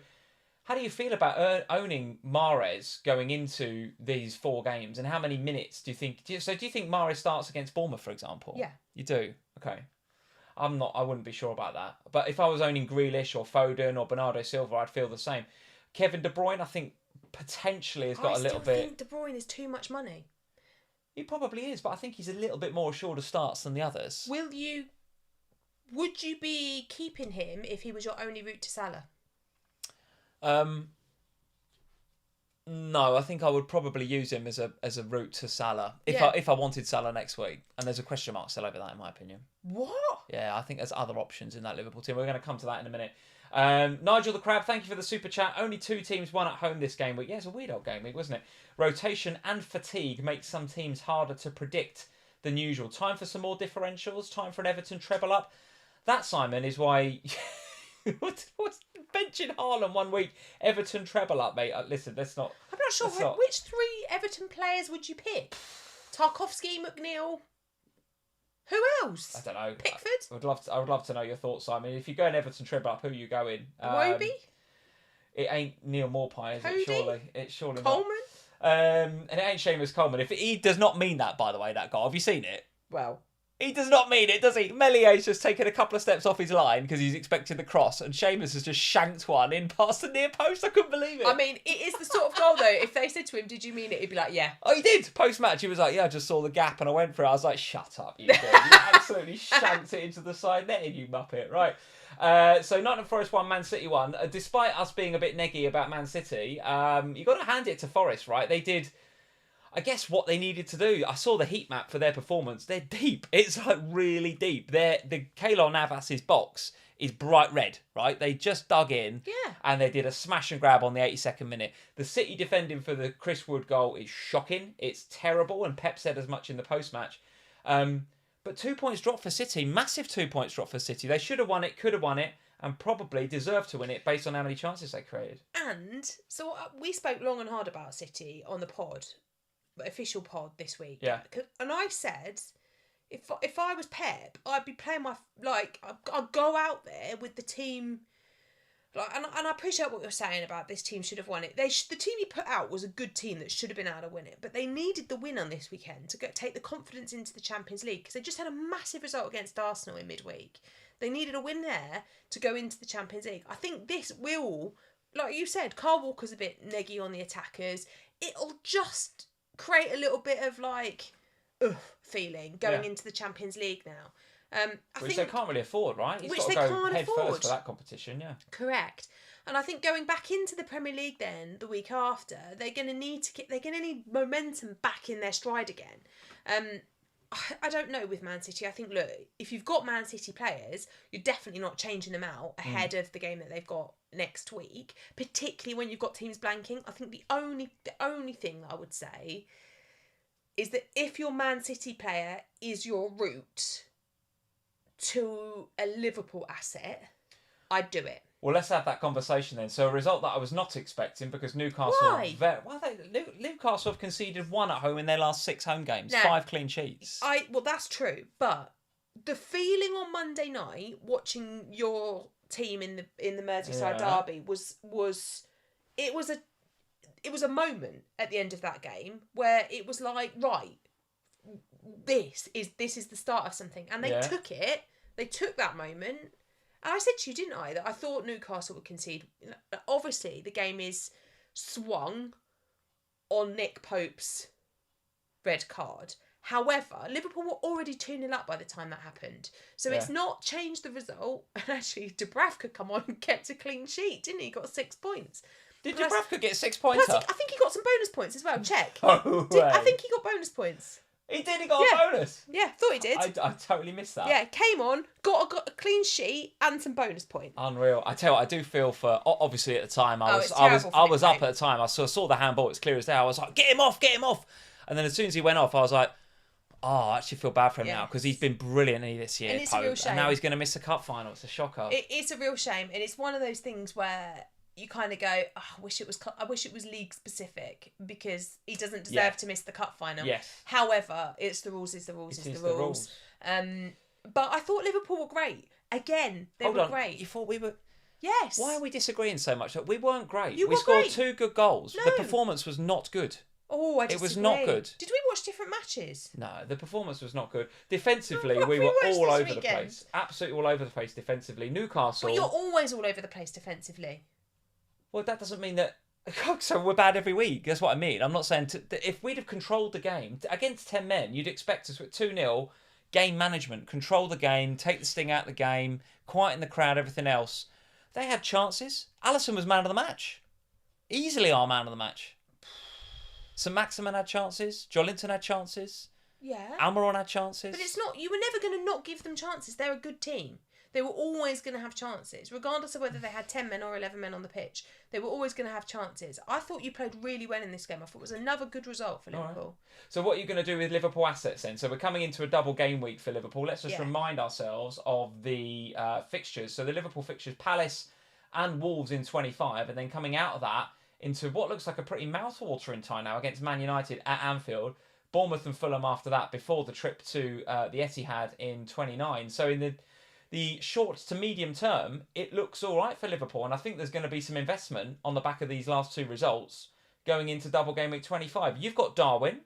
how do you feel about owning Mahrez going into these 4 games, and how many minutes do you think? Do you think Mahrez starts against Bournemouth, for example? Yeah, you do. Okay, I wouldn't be sure about that. But if I was owning Grealish or Foden or Bernardo Silva, I'd feel the same. Kevin De Bruyne, I think potentially has got a little bit. I think De Bruyne is too much money. He probably is, but I think he's a little bit more assured of starts than the others. Would you be keeping him if he was your only route to Salah? No, I think I would probably use him as a route to Salah if I wanted Salah next week. And there's a question mark still over that, in my opinion. What? Yeah, I think there's other options in that Liverpool team. We're going to come to that in a minute. Nigel the Crab, thank you for the super chat. Only 2 teams won at home this game week. Yeah, it's a weird old game week, wasn't it? Rotation and fatigue makes some teams harder to predict than usual. Time for some more differentials. Time for an Everton treble up. That, Simon, is why... What's benching Haaland 1 week? Everton treble up, mate. Listen, let's not... I'm not sure. Which 3 Everton players would you pick? Tarkowski, McNeil... Who else? I don't know. Pickford? I would love to know your thoughts, Simon. If you go in Everton treble up, who are you going? Iwobi? It ain't Neil Maupay, is it? Surely. It's surely Coleman? Not. And it ain't Seamus Coleman. If he does not mean that, by the way, that goal. Have you seen it? Well... He does not mean it, does he? Mellier's just taken a couple of steps off his line because he's expecting the cross, and Seamus has just shanked one in past the near post. I couldn't believe it. I mean, it is the sort of goal, though, if they said to him, did you mean it? He'd be like, yeah. Oh, he did. Post-match, he was like, yeah, I just saw the gap and I went for it. I was like, shut up, you absolutely shanked it into the side netting, you muppet. Right. So Nottingham Forest 1, Man City 1. Despite us being a bit neggy about Man City, you got to hand it to Forest, right? They did... I guess what they needed to do. I saw the heat map for their performance. They're deep. It's like really deep. The Keylor Navas's box is bright red, right? They just dug in and they did a smash and grab on the 82nd minute. The City defending for the Chris Wood goal is shocking. It's terrible, and Pep said as much in the post-match. But 2 points dropped for City. Massive 2 points dropped for City. They should have won it, could have won it, and probably deserved to win it based on how many chances they created. And so we spoke long and hard about City on the official pod this week. Yeah. And I said, if I was Pep, I'd be playing I'd go out there with the team. And I appreciate what you're saying about this team should have won it. The team he put out was a good team that should have been able to win it, but they needed the win on this weekend to take the confidence into the Champions League, because they just had a massive result against Arsenal in midweek. They needed a win there to go into the Champions League. I think this will, like you said, Kyle Walker's a bit neggy on the attackers. It'll just create a little bit of feeling going into the Champions League now. Which they can't really afford, right? He's got to go head first for that competition, yeah. Correct. And I think going back into the Premier League then the week after, they're going to need momentum back in their stride again. I don't know with Man City. I think, look, if you've got Man City players, you're definitely not changing them out ahead of the game that they've got next week, particularly when you've got teams blanking. I think the only thing that I would say is that if your Man City player is your route to a Liverpool asset, I'd do it. Well, let's have that conversation then. So a result that I was not expecting, because Newcastle... Why? Newcastle have conceded 1 at home in their last 6 home games. No, 5 clean sheets. Well, that's true. But the feeling on Monday night, watching your team in the Merseyside derby, was a moment at the end of that game where it was like, right, this is the start of something. And they took it. They took that moment. And I said to you, didn't I, that I thought Newcastle would concede. Obviously, the game is swung on Nick Pope's red card. However, Liverpool were already 2-0 up by the time that happened. So it's not changed the result. And actually, Dubravka come on and kept a clean sheet, didn't he? Got 6 points. Did Dubravka get 6 points? I think he got some bonus points as well. Check. I think he got bonus points. He did, he got a bonus. Yeah, thought he did. I totally missed that. Yeah, came on, got a clean sheet and some bonus points. Unreal. I tell you what, I do feel for, obviously at the time, I was up at the time, I saw the handball, it's clear as day, I was like, get him off. And then as soon as he went off, I was like, I actually feel bad for him now, because he's been brilliant this year, and it's a real shame. And now he's going to miss the cup final. It's a shocker. It's a real shame, and it's one of those things where you kind of go, I wish it was league specific, because he doesn't deserve to miss the cup final. Yes. However, it's the rules. The rules. But I thought Liverpool were great. Again, they were great. You thought we were? Yes. Why are we disagreeing so much? We weren't great. We scored 2 good goals. No. The performance was not good. Oh, I disagree. It was not good. Did we watch different matches? No, the performance was not good. Defensively, we were all over the place. Absolutely all over the place defensively. Newcastle... But you're always all over the place defensively. Well, that doesn't mean that... So we're bad every week. That's what I mean. I'm not saying... If we'd have controlled the game, against 10 men, you'd expect us with 2-0, game management, control the game, take the sting out of the game, quieten the crowd, everything else. They had chances. Alisson was man of the match. Easily our man of the match. St Maximin had chances. Jolinton had chances. Yeah. Almiron had chances. But it's not... You were never going to not give them chances. They're a good team. They were always going to have chances, regardless of whether they had 10 men or 11 men on the pitch. They were always going to have chances. I thought you played really well in this game. I thought it was another good result for Liverpool. Right. So what are you going to do with Liverpool assets then? So we're coming into a double game week for Liverpool. Let's just remind ourselves of the fixtures. So the Liverpool fixtures, Palace and Wolves in 25, and then coming out of that into what looks like a pretty mouth-watering tie now against Man United at Anfield. Bournemouth and Fulham after that before the trip to the Etihad in 29. So in the short to medium term, it looks all right for Liverpool. And I think there's going to be some investment on the back of these last two results going into double game week 25. You've got Darwin.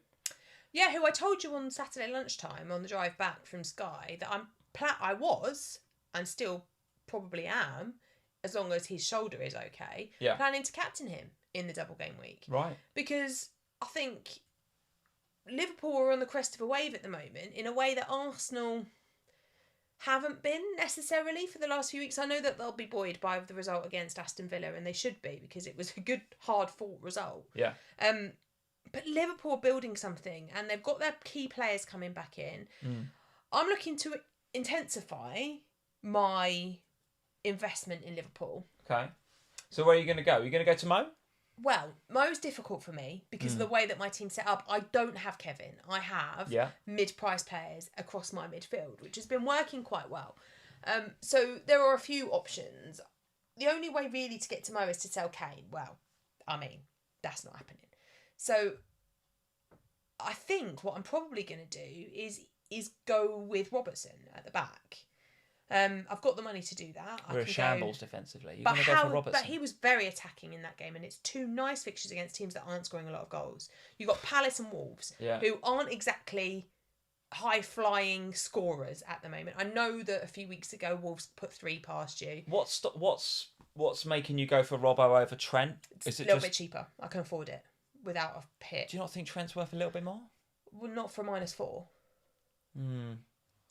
Yeah, who I told you on Saturday lunchtime on the drive back from Sky that I was, and still probably am, as long as his shoulder is okay, planning to captain him in the double game week. Right. Because I think Liverpool are on the crest of a wave at the moment in a way that Arsenal haven't been necessarily for the last few weeks. I know that they'll be buoyed by the result against Aston Villa, and they should be because it was a good, hard-fought result. Yeah. But Liverpool are building something, and they've got their key players coming back in. I'm looking to intensify my investment in Liverpool. Okay. So where are you going to go? Are you going to go to Mo? Well, Mo's difficult for me because of the way that my team's set up. I don't have Kevin. I have mid-price players across my midfield, which has been working quite well. So there are a few options. The only way really to get to Mo is to sell Kane. Well, I mean, that's not happening. So I think what I'm probably going to do is go with Robertson at the back. I've got the money to do that. We're a shambles defensively. You're going to go for Robertson. But he was very attacking in that game, and it's two nice fixtures against teams that aren't scoring a lot of goals. You've got Palace and Wolves, who aren't exactly high-flying scorers at the moment. I know that a few weeks ago Wolves put 3 past you. What's making you go for Robbo over Trent? It's a little bit cheaper. I can afford it without a hit. Do you not think Trent's worth a little bit more? Well, not for -4.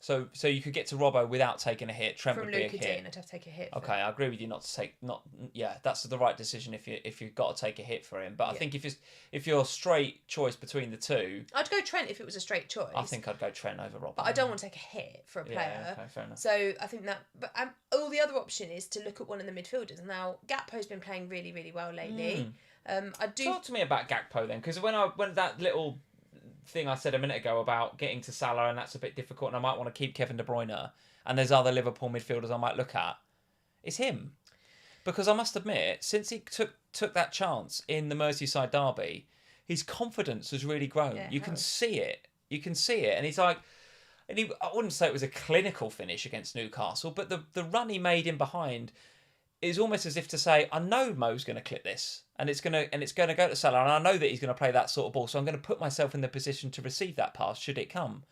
So you could get to Robbo without taking a hit. Trent From would be Luka a hit. Dean, I'd have to take a hit. Okay, I agree with you. That's the right decision if you've got to take a hit for him. But I think if you're straight choice between the two, I'd go Trent if it was a straight choice. I think I'd go Trent over Robbo. But I don't want to take a hit for a player. Yeah, okay, fair enough. So I think that. But all the other option is to look at one of the midfielders. Now Gakpo's been playing really, really well lately. Talk to me about Gakpo then, because when that little thing I said a minute ago about getting to Salah and that's a bit difficult and I might want to keep Kevin De Bruyne and there's other Liverpool midfielders I might look at, it's him. Because I must admit, since he took that chance in the Merseyside derby, his confidence has really grown. You can see it. And he's like, I wouldn't say it was a clinical finish against Newcastle, but the run he made in behind is almost as if to say, I know Mo's going to clip this, and it's going to go to Salah, and I know that he's going to play that sort of ball, so I'm going to put myself in the position to receive that pass should it come.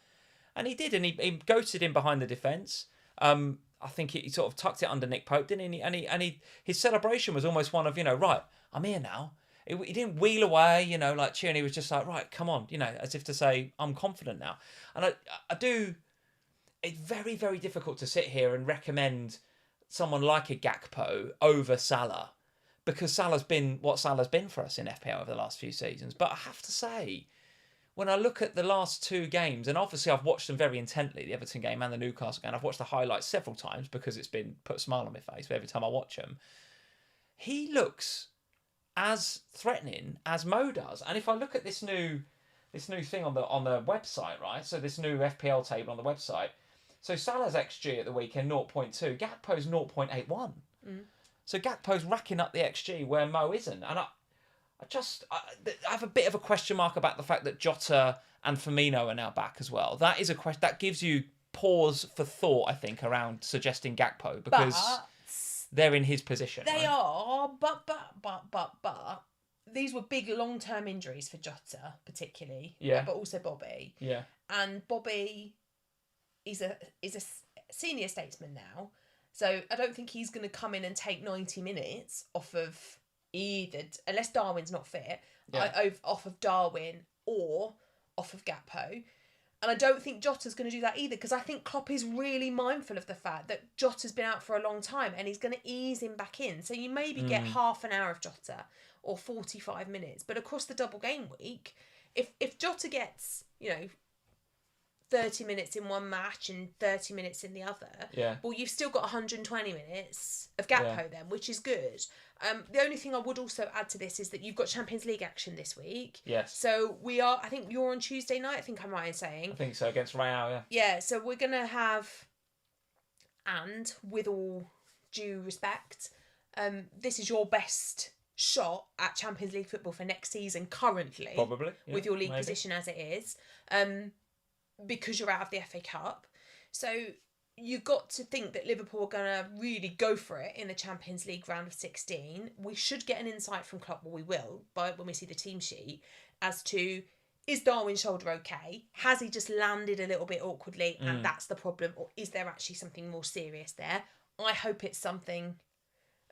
And he did, and he ghosted in behind the defence. I think he sort of tucked it under Nick Pope, didn't he? And his celebration was almost one of, right, I'm here now. He didn't wheel away, like cheering. He was just like, right, come on, as if to say, I'm confident now. And I do. It's very, very difficult to sit here and recommend someone like a Gakpo over Salah, because Salah's been what Salah's been for us in FPL over the last few seasons. But I have to say, when I look at the last 2 games, and obviously I've watched them very intently, the Everton game and the Newcastle game, I've watched the highlights several times because it's been put a smile on my face every time I watch them. He looks as threatening as Mo does. And if I look at this new thing on the website, right? So this new FPL table on the website. So Salah's XG at the weekend 0.2, Gakpo's 0.81. So Gakpo's racking up the XG where Mo isn't, and I have a bit of a question mark about the fact that Jota and Firmino are now back as well. That is a question that gives you pause for thought, I think, around suggesting Gakpo because they're in his position. They are, but these were big long-term injuries for Jota, particularly. Yeah. But also Bobby. Yeah. And Bobby is a senior statesman now, so I don't think he's going to come in and take 90 minutes off of either, unless Darwin's not fit, off of Darwin or off of Gakpo. And I don't think Jota's going to do that either, because I think Klopp is really mindful of the fact that Jota's been out for a long time and he's going to ease him back in. So you maybe get half an hour of Jota or 45 minutes. But across the double game week, if Jota gets, 30 minutes in one match and 30 minutes in the other, well, you've still got 120 minutes of Gakpo then, which is good. The only thing I would also add to this is that you've got Champions League action this week. Yes. So I think you're on Tuesday night, I think I'm right in saying. I think so, against Real, yeah. Yeah, so we're going to have, and with all due respect, this is your best shot at Champions League football for next season currently. Probably. Yeah, with your league position as it is. Because you're out of the FA Cup. So you've got to think that Liverpool are going to really go for it in the Champions League round of 16. We should get an insight from Klopp, well, we will, when we see the team sheet, as to, is Darwin's shoulder okay? Has he just landed a little bit awkwardly and that's the problem? Or is there actually something more serious there? I hope it's something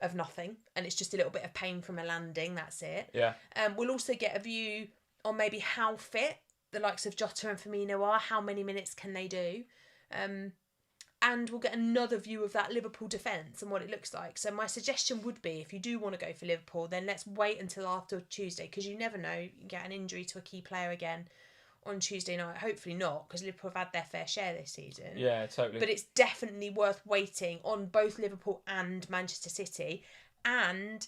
of nothing and it's just a little bit of pain from a landing, that's it. Yeah. We'll also get a view on maybe how fit the likes of Jota and Firmino are, how many minutes can they do? And we'll get another view of that Liverpool defence and what it looks like. So my suggestion would be, if you do want to go for Liverpool, then let's wait until after Tuesday, because you never know, you can get an injury to a key player again on Tuesday night. Hopefully not, because Liverpool have had their fair share this season. Yeah, totally. But it's definitely worth waiting on both Liverpool and Manchester City. And,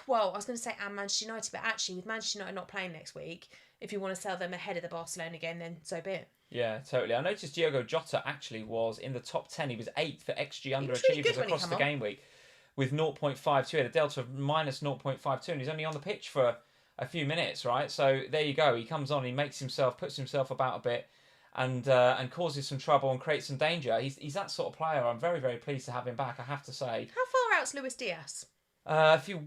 well, I was going to say and Manchester United, but actually with Manchester United not playing next week, if you want to sell them ahead of the Barcelona game, then so be it. Yeah, totally. I noticed Diogo Jota actually was in the top 10. He was 8th for XG underachievers across the game week with 0.52. He had a delta of minus 0.52 and he's only on the pitch for a few minutes, right? So there you go. He comes on, he puts himself about a bit and causes some trouble and creates some danger. He's that sort of player. I'm very, very pleased to have him back, I have to say. How far out's Luis Diaz? A few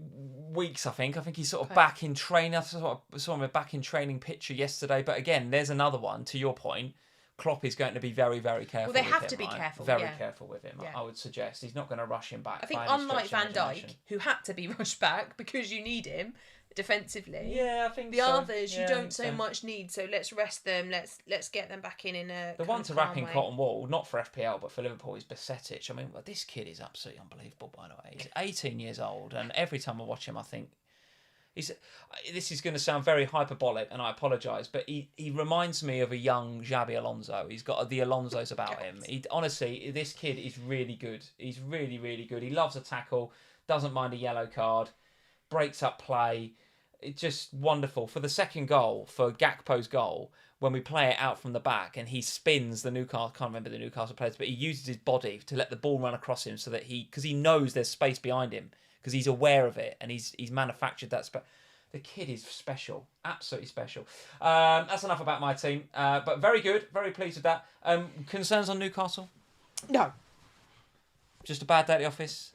weeks, I think. He's sort of back in training. I saw him back in training picture yesterday. But again, there's another one. To your point, Klopp is going to be very, very careful. Well, they have to be careful. Very careful with him. Yeah. I would suggest he's not going to rush him back. I think unlike Van Dijk, who had to be rushed back because you need him defensively. Yeah, I think the others you don't so much need. So let's rest them. Let's get them back in a. The one to wrap in cotton wool, not for FPL but for Liverpool, is Bajcetic. I mean, this kid is absolutely unbelievable. By the way, he's 18 years old, and every time I watch him, I think this is going to sound very hyperbolic, and I apologise, but he reminds me of a young Xabi Alonso. He's got the Alonsos about him. Honestly, this kid is really good. He's really, really good. He loves a tackle, doesn't mind a yellow card, breaks up play. It's just wonderful. For the second goal, for Gakpo's goal, when we play it out from the back and he spins the Newcastle, I can't remember the Newcastle players, but he uses his body to let the ball run across him so that because he knows there's space behind him, because he's aware of it and he's manufactured that space. The kid is special, absolutely special. That's enough about my team, but very good, very pleased with that. Concerns on Newcastle? No. Just a bad day at the office?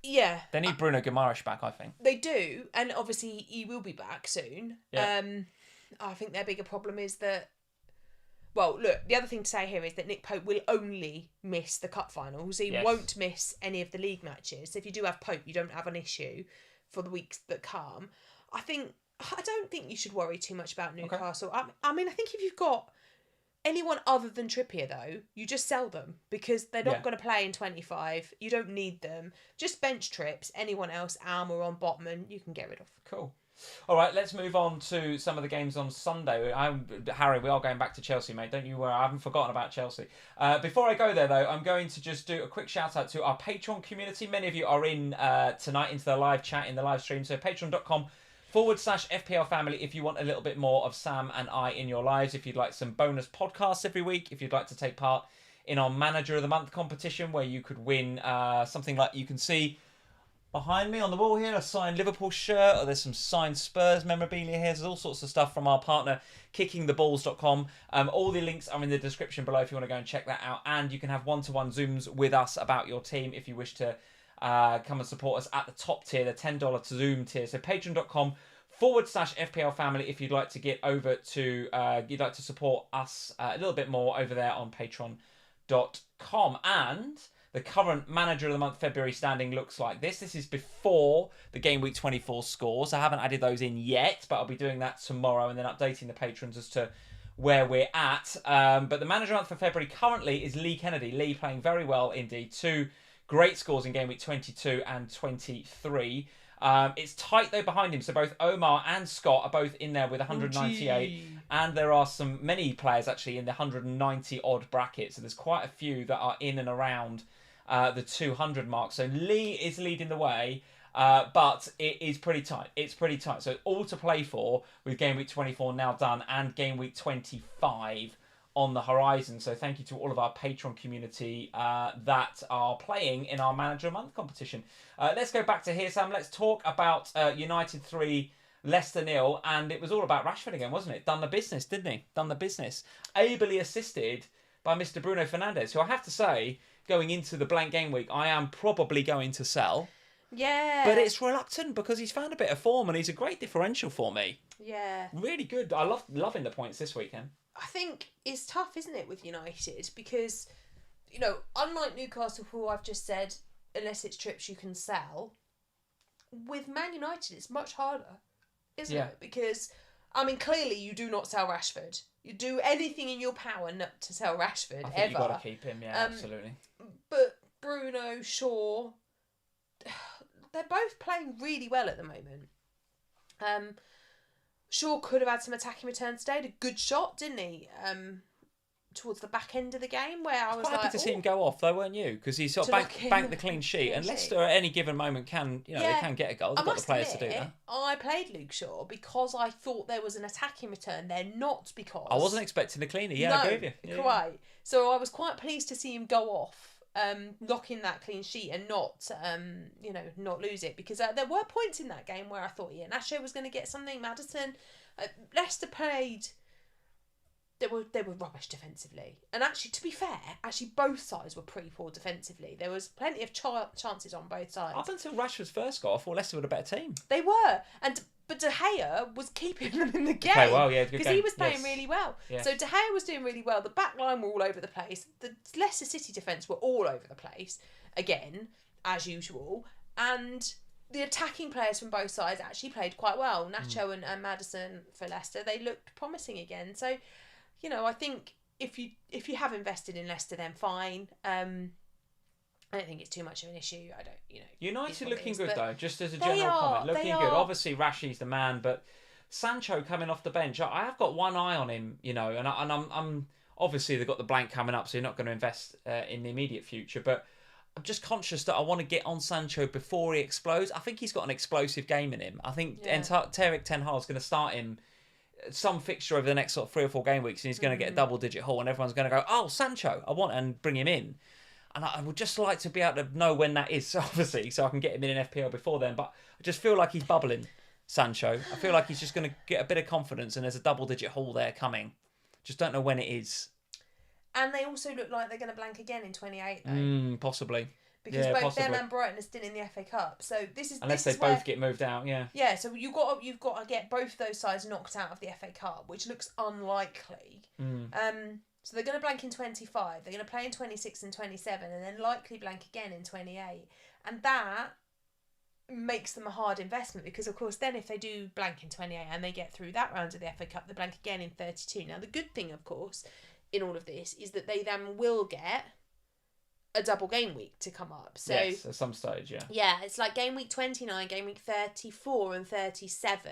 Yeah. They need Bruno Guimaraes back, I think. They do, and obviously he will be back soon. Yeah. I think their bigger problem is that, well, look, the other thing to say here is that Nick Pope will only miss the cup finals. He won't miss any of the league matches. So if you do have Pope, you don't have an issue for the weeks that come. I don't think you should worry too much about Newcastle. Okay. I mean, I think if you've got anyone other than Trippier, though, you just sell them because they're not going to play in 25. You don't need them. Just bench trips. Anyone else, Alma or Botman, you can get rid of. Cool. All right, let's move on to some of the games on Sunday. Harry, we are going back to Chelsea, mate. Don't you worry, I haven't forgotten about Chelsea. Before I go there, though, I'm going to just do a quick shout-out to our Patreon community. Many of you are in tonight into the live chat, in the live stream. So patreon.com/FPLFamily if you want a little bit more of Sam and I in your lives. If you'd like some bonus podcasts every week. If you'd like to take part in our Manager of the Month competition, where you could win something like you can see behind me on the wall here, a signed Liverpool shirt, or there's some signed Spurs memorabilia here. There's all sorts of stuff from our partner, kickingtheballs.com. All the links are in the description below if you want to go and check that out. And you can have one-to-one Zooms with us about your team if you wish to come and support us at the top tier, the $10 Zoom tier. So patreon.com/FPLFamily if you'd like to get over to, you'd like to support us a little bit more over there on patreon.com. And The current Manager of the Month February standing looks like this. This is before the Game Week 24 scores. I haven't added those in yet, but I'll be doing that tomorrow and then updating the patrons as to where we're at. But the Manager of the Month for February currently is Lee Kennedy. Lee playing very well indeed. 2 great scores in Game Week 22 and 23. It's tight though behind him, so both Omar and Scott are both in there with 198, and there are many players actually in the 190 odd bracket, so there's quite a few that are in and around the 200 mark. So Lee is leading the way, but it is pretty tight. It's pretty tight. So all to play for with Game Week 24 now done and Game Week 25 on the horizon. So thank you to all of our Patreon community that are playing in our Manager of the Month competition. Let's go back to here, Sam. Let's talk about United 3, Leicester 0, and it was all about Rashford again, wasn't it? Done the business, didn't he? Done the business. Ably assisted by Mr. Bruno Fernandes, who I have to say, going into the blank game week, I am probably going to sell. Yeah. But it's reluctant because he's found a bit of form and he's a great differential for me. Yeah. Really good. I loving the points this weekend. I think it's tough, isn't it, with United? Because, you know, unlike Newcastle, who I've just said, unless it's trips you can sell, with Man United, it's much harder, isn't it? Because, I mean, clearly you do not sell Rashford. You do anything in your power not to sell Rashford, I think you've got to keep him, absolutely. But Bruno, Shaw, they're both playing really well at the moment. Shaw could have had some attacking returns today. Had a good shot, didn't he? Towards the back end of the game, where I was quite happy to see him go off, though, weren't you? Because he sort of banked the clean sheet, and Leicester at any given moment can, they can get a goal. They've got the players to do that. I played Luke Shaw because I thought there was an attacking return there, not because I wasn't expecting the cleaner. Yeah, I agree with you. Quite. So I was quite pleased to see him go off. Knocking that clean sheet and not lose it, because there were points in that game where I thought Asher was going to get something. Maddison, Leicester played. They were rubbish defensively, and actually, to be fair, both sides were pretty poor defensively. There was plenty of chances on both sides. Up until Rashford's first goal, I thought Leicester were a better team. They were, but De Gea was keeping them in the game. Okay, well, yeah, because he was playing really well. Yes. So De Gea was doing really well. The back line were all over the place. The Leicester City defence were all over the place, again, as usual. And the attacking players from both sides actually played quite well. Nacho and Maddison for Leicester, they looked promising again. So, I think if you have invested in Leicester, then fine. I don't think it's too much of an issue. United looking good though, just as a general comment. Looking good. Obviously, Rashi's the man, but Sancho coming off the bench, I have got one eye on him, and I'm obviously they've got the blank coming up, so you're not going to invest in the immediate future. But I'm just conscious that I want to get on Sancho before he explodes. I think he's got an explosive game in him. I think Erik ten Hag's going to start him some fixture over the next sort of 3 or 4 game weeks, and he's going to get a double-digit haul, and everyone's going to go, "Oh, Sancho, I want," and bring him in. And I would just like to be able to know when that is, obviously, so I can get him in an FPL before then. But I just feel like he's bubbling, Sancho. I feel like he's just going to get a bit of confidence, and there's a double-digit haul there coming. Just don't know when it is. And they also look like they're going to blank again in 28, though. Possibly. Because both them and Brighton are still in the FA Cup. So unless they both get moved out, yeah. Yeah, so you've got to get both those sides knocked out of the FA Cup, which looks unlikely. So they're going to blank in 25, they're going to play in 26 and 27, and then likely blank again in 28. And that makes them a hard investment because, of course, then if they do blank in 28 and they get through that round of the FA Cup, they blank again in 32. Now, the good thing, of course, in all of this is that they then will get a double game week to come up. So, yes, at some stage, yeah. Yeah, it's like game week 29, game week 34 and 37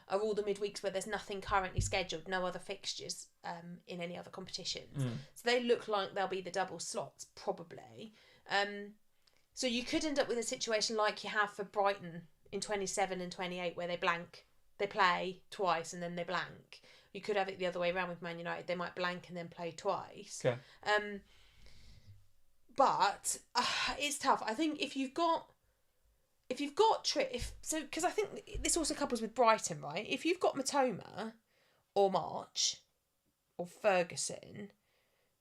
are all the midweeks where there's nothing currently scheduled, no other fixtures in any other competitions. So they look like they'll be the double slots, probably. So you could end up with a situation like you have for Brighton in 27 and 28 where they blank, they play twice and then they blank. You could have it the other way around with Man United. They might blank and then play twice. Okay. But it's tough. I think if you've got because I think this also couples with Brighton, right? If you've got Matoma or March or Ferguson,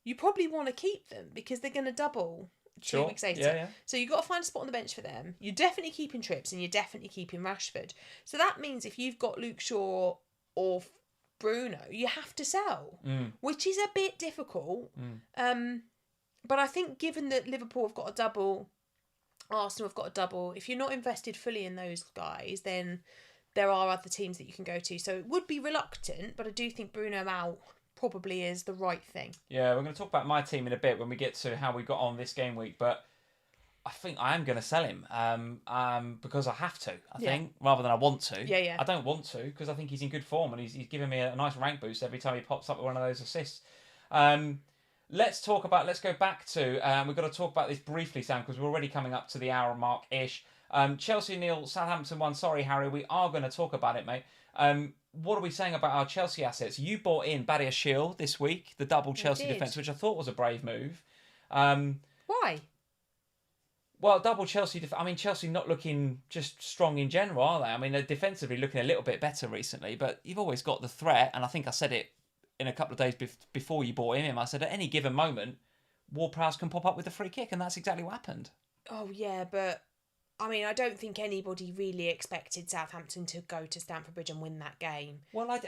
you probably want to keep them because they're going to double 2 weeks later. Yeah. So you've got to find a spot on the bench for them. You're definitely keeping Trips and you're definitely keeping Rashford. So that means if you've got Luke Shaw or Bruno, you have to sell, which is a bit difficult. But I think given that Liverpool have got a double, Arsenal have got a double, if you're not invested fully in those guys, then there are other teams that you can go to. So it would be reluctant, but I do think Bruno out probably is the right thing. Yeah, we're going to talk about my team in a bit when we get to how we got on this game week, but I think I am going to sell him because I have to, I think, rather than I want to. Yeah. I don't want to because I think he's in good form and he's giving me a nice rank boost every time he pops up with one of those assists. Let's go back to, we've got to talk about this briefly, Sam, because we're already coming up to the hour mark-ish. Chelsea 0, Southampton 1. Sorry, Harry, we are going to talk about it, mate. What are we saying about our Chelsea assets? You bought in Bajcetic this week, the double Chelsea defence, which I thought was a brave move. Why? Well, double Chelsea... Chelsea not looking just strong in general, are they? I mean, they're defensively looking a little bit better recently, but you've always got the threat, and I think I said it in a couple of days before you bought him in. I said, at any given moment, Ward-Prowse can pop up with a free kick, and that's exactly what happened. Oh, yeah, but... I don't think anybody really expected Southampton to go to Stamford Bridge and win that game. Well, I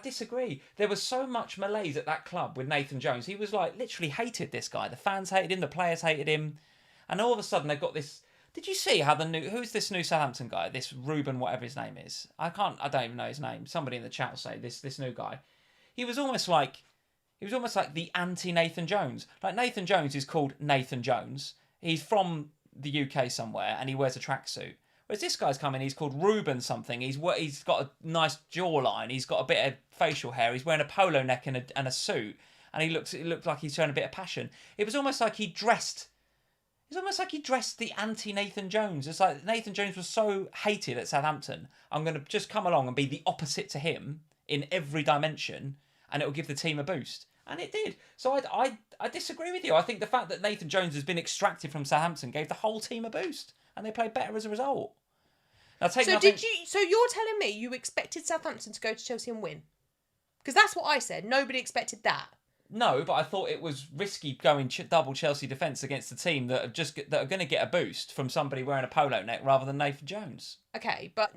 disagree. There was so much malaise at that club with Nathan Jones. He was literally hated, this guy. The fans hated him, the players hated him. And all of a sudden they've got this... Did you see how who's this new Southampton guy? This Ruben, whatever his name is. I don't even know his name. Somebody in the chat will say this new guy. He was almost like the anti-Nathan Jones. Like, Nathan Jones is called Nathan Jones. He's from the UK somewhere and he wears a tracksuit. Whereas this guy's come in, he's called Ruben something. He's got a nice jawline. He's got a bit of facial hair. He's wearing a polo neck and a suit. And it looked like he's showing a bit of passion. It was almost like he dressed... It's almost like he dressed the anti-Nathan Jones. It's like Nathan Jones was so hated at Southampton. I'm going to just come along and be the opposite to him in every dimension, and it will give the team a boost. And it did. So I disagree with you. I think the fact that Nathan Jones has been extracted from Southampton gave the whole team a boost, and they played better as a result. Now, So you're telling me you expected Southampton to go to Chelsea and win? Because that's what I said. Nobody expected that. No, but I thought it was risky going double Chelsea defence against a team that are going to get a boost from somebody wearing a polo neck rather than Nathan Jones. Okay, but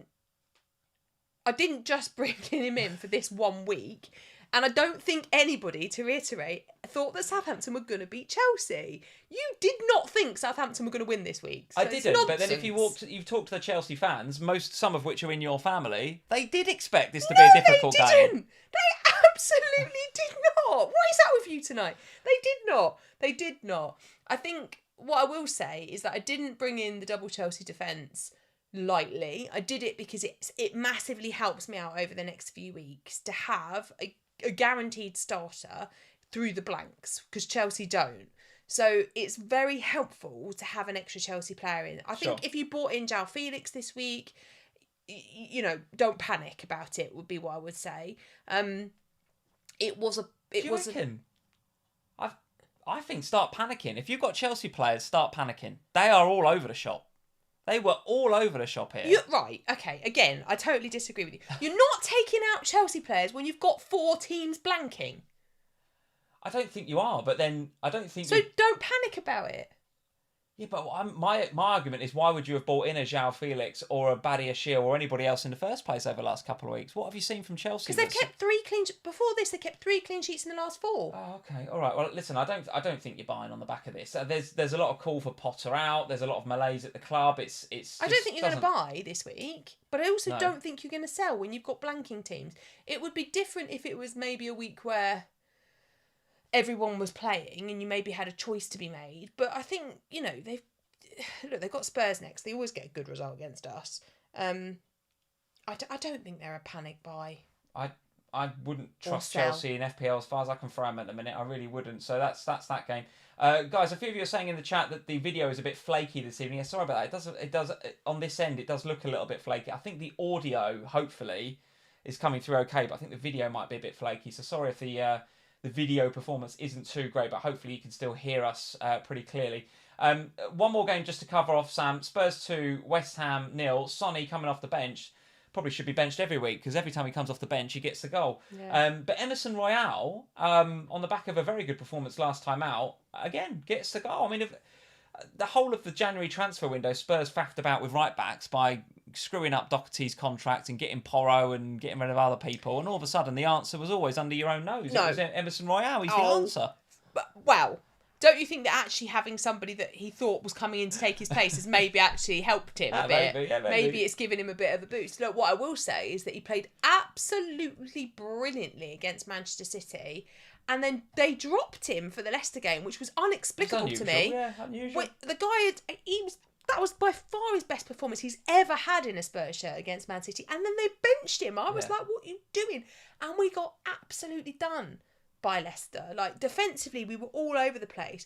I didn't just bring him in for this 1 week, and I don't think anybody, to reiterate, thought that Southampton were going to beat Chelsea. You did not think Southampton were going to win this week. So I didn't, but then if you've talked to the Chelsea fans, some of which are in your family, they did expect this to be a difficult game. They didn't. They absolutely did not. What is that with you tonight? They did not. I think what I will say is that I didn't bring in the double Chelsea defence lightly. I did it because it massively helps me out over the next few weeks to have a guaranteed starter through the blanks, because Chelsea don't. So it's very helpful to have an extra Chelsea player in. I think if you bought in João Felix this week, don't panic about it, would be what I would say. I think start panicking. If you've got Chelsea players, start panicking. They are all over the shop. They were all over the shop here. You're right. Okay. Again, I totally disagree with you. You're not taking out Chelsea players when you've got 4 teams blanking. I don't think you are, but then I don't think... So don't panic about it. Yeah, but my argument is, why would you have bought in a João Felix or a Bajcetic or anybody else in the first place over the last couple of weeks? What have you seen from Chelsea? Because they've kept 3 clean... Before this, they kept 3 clean sheets in the last 4. Oh, okay. All right. Well, listen, I don't think you're buying on the back of this. There's a lot of call for Potter out. There's a lot of malaise at the club. It's. I don't think you're going to buy this week, but I also don't think you're going to sell when you've got blanking teams. It would be different if it was maybe a week where everyone was playing and you maybe had a choice to be made. But I think, they've got Spurs next. They always get a good result against us. I don't think they're a panic buy. I wouldn't trust Chelsea in FPL as far as I can throw them at the minute. I really wouldn't. So that's that game. Guys, a few of you are saying in the chat that the video is a bit flaky this evening. Yeah, sorry about that. It does on this end. It does look a little bit flaky. I think the audio, hopefully, is coming through okay, but I think the video might be a bit flaky. So sorry if the video performance isn't too great, but hopefully you can still hear us pretty clearly. One more game just to cover off, Sam. Spurs 2, West Ham 0. Sonny coming off the bench. Probably should be benched every week, because every time he comes off the bench, he gets the goal. Yeah. But Emerson Royale, on the back of a very good performance last time out, again, gets the goal. I mean, the whole of the January transfer window, Spurs faffed about with right-backs by screwing up Doherty's contract and getting Porro and getting rid of other people, and all of a sudden the answer was always under your own nose. No. It was Emerson Royale. He's the answer. But, well, don't you think that actually having somebody that he thought was coming in to take his place has maybe actually helped him a bit? Maybe it's given him a bit of a boost. Look, what I will say is that he played absolutely brilliantly against Manchester City, and then they dropped him for the Leicester game, which was inexplicable to me. Yeah, unusual. The guy, that was by far his best performance he's ever had in a Spurs shirt against Man City, and then they benched him. I was like, what are you doing? And we got absolutely done by Leicester. Like, defensively, we were all over the place.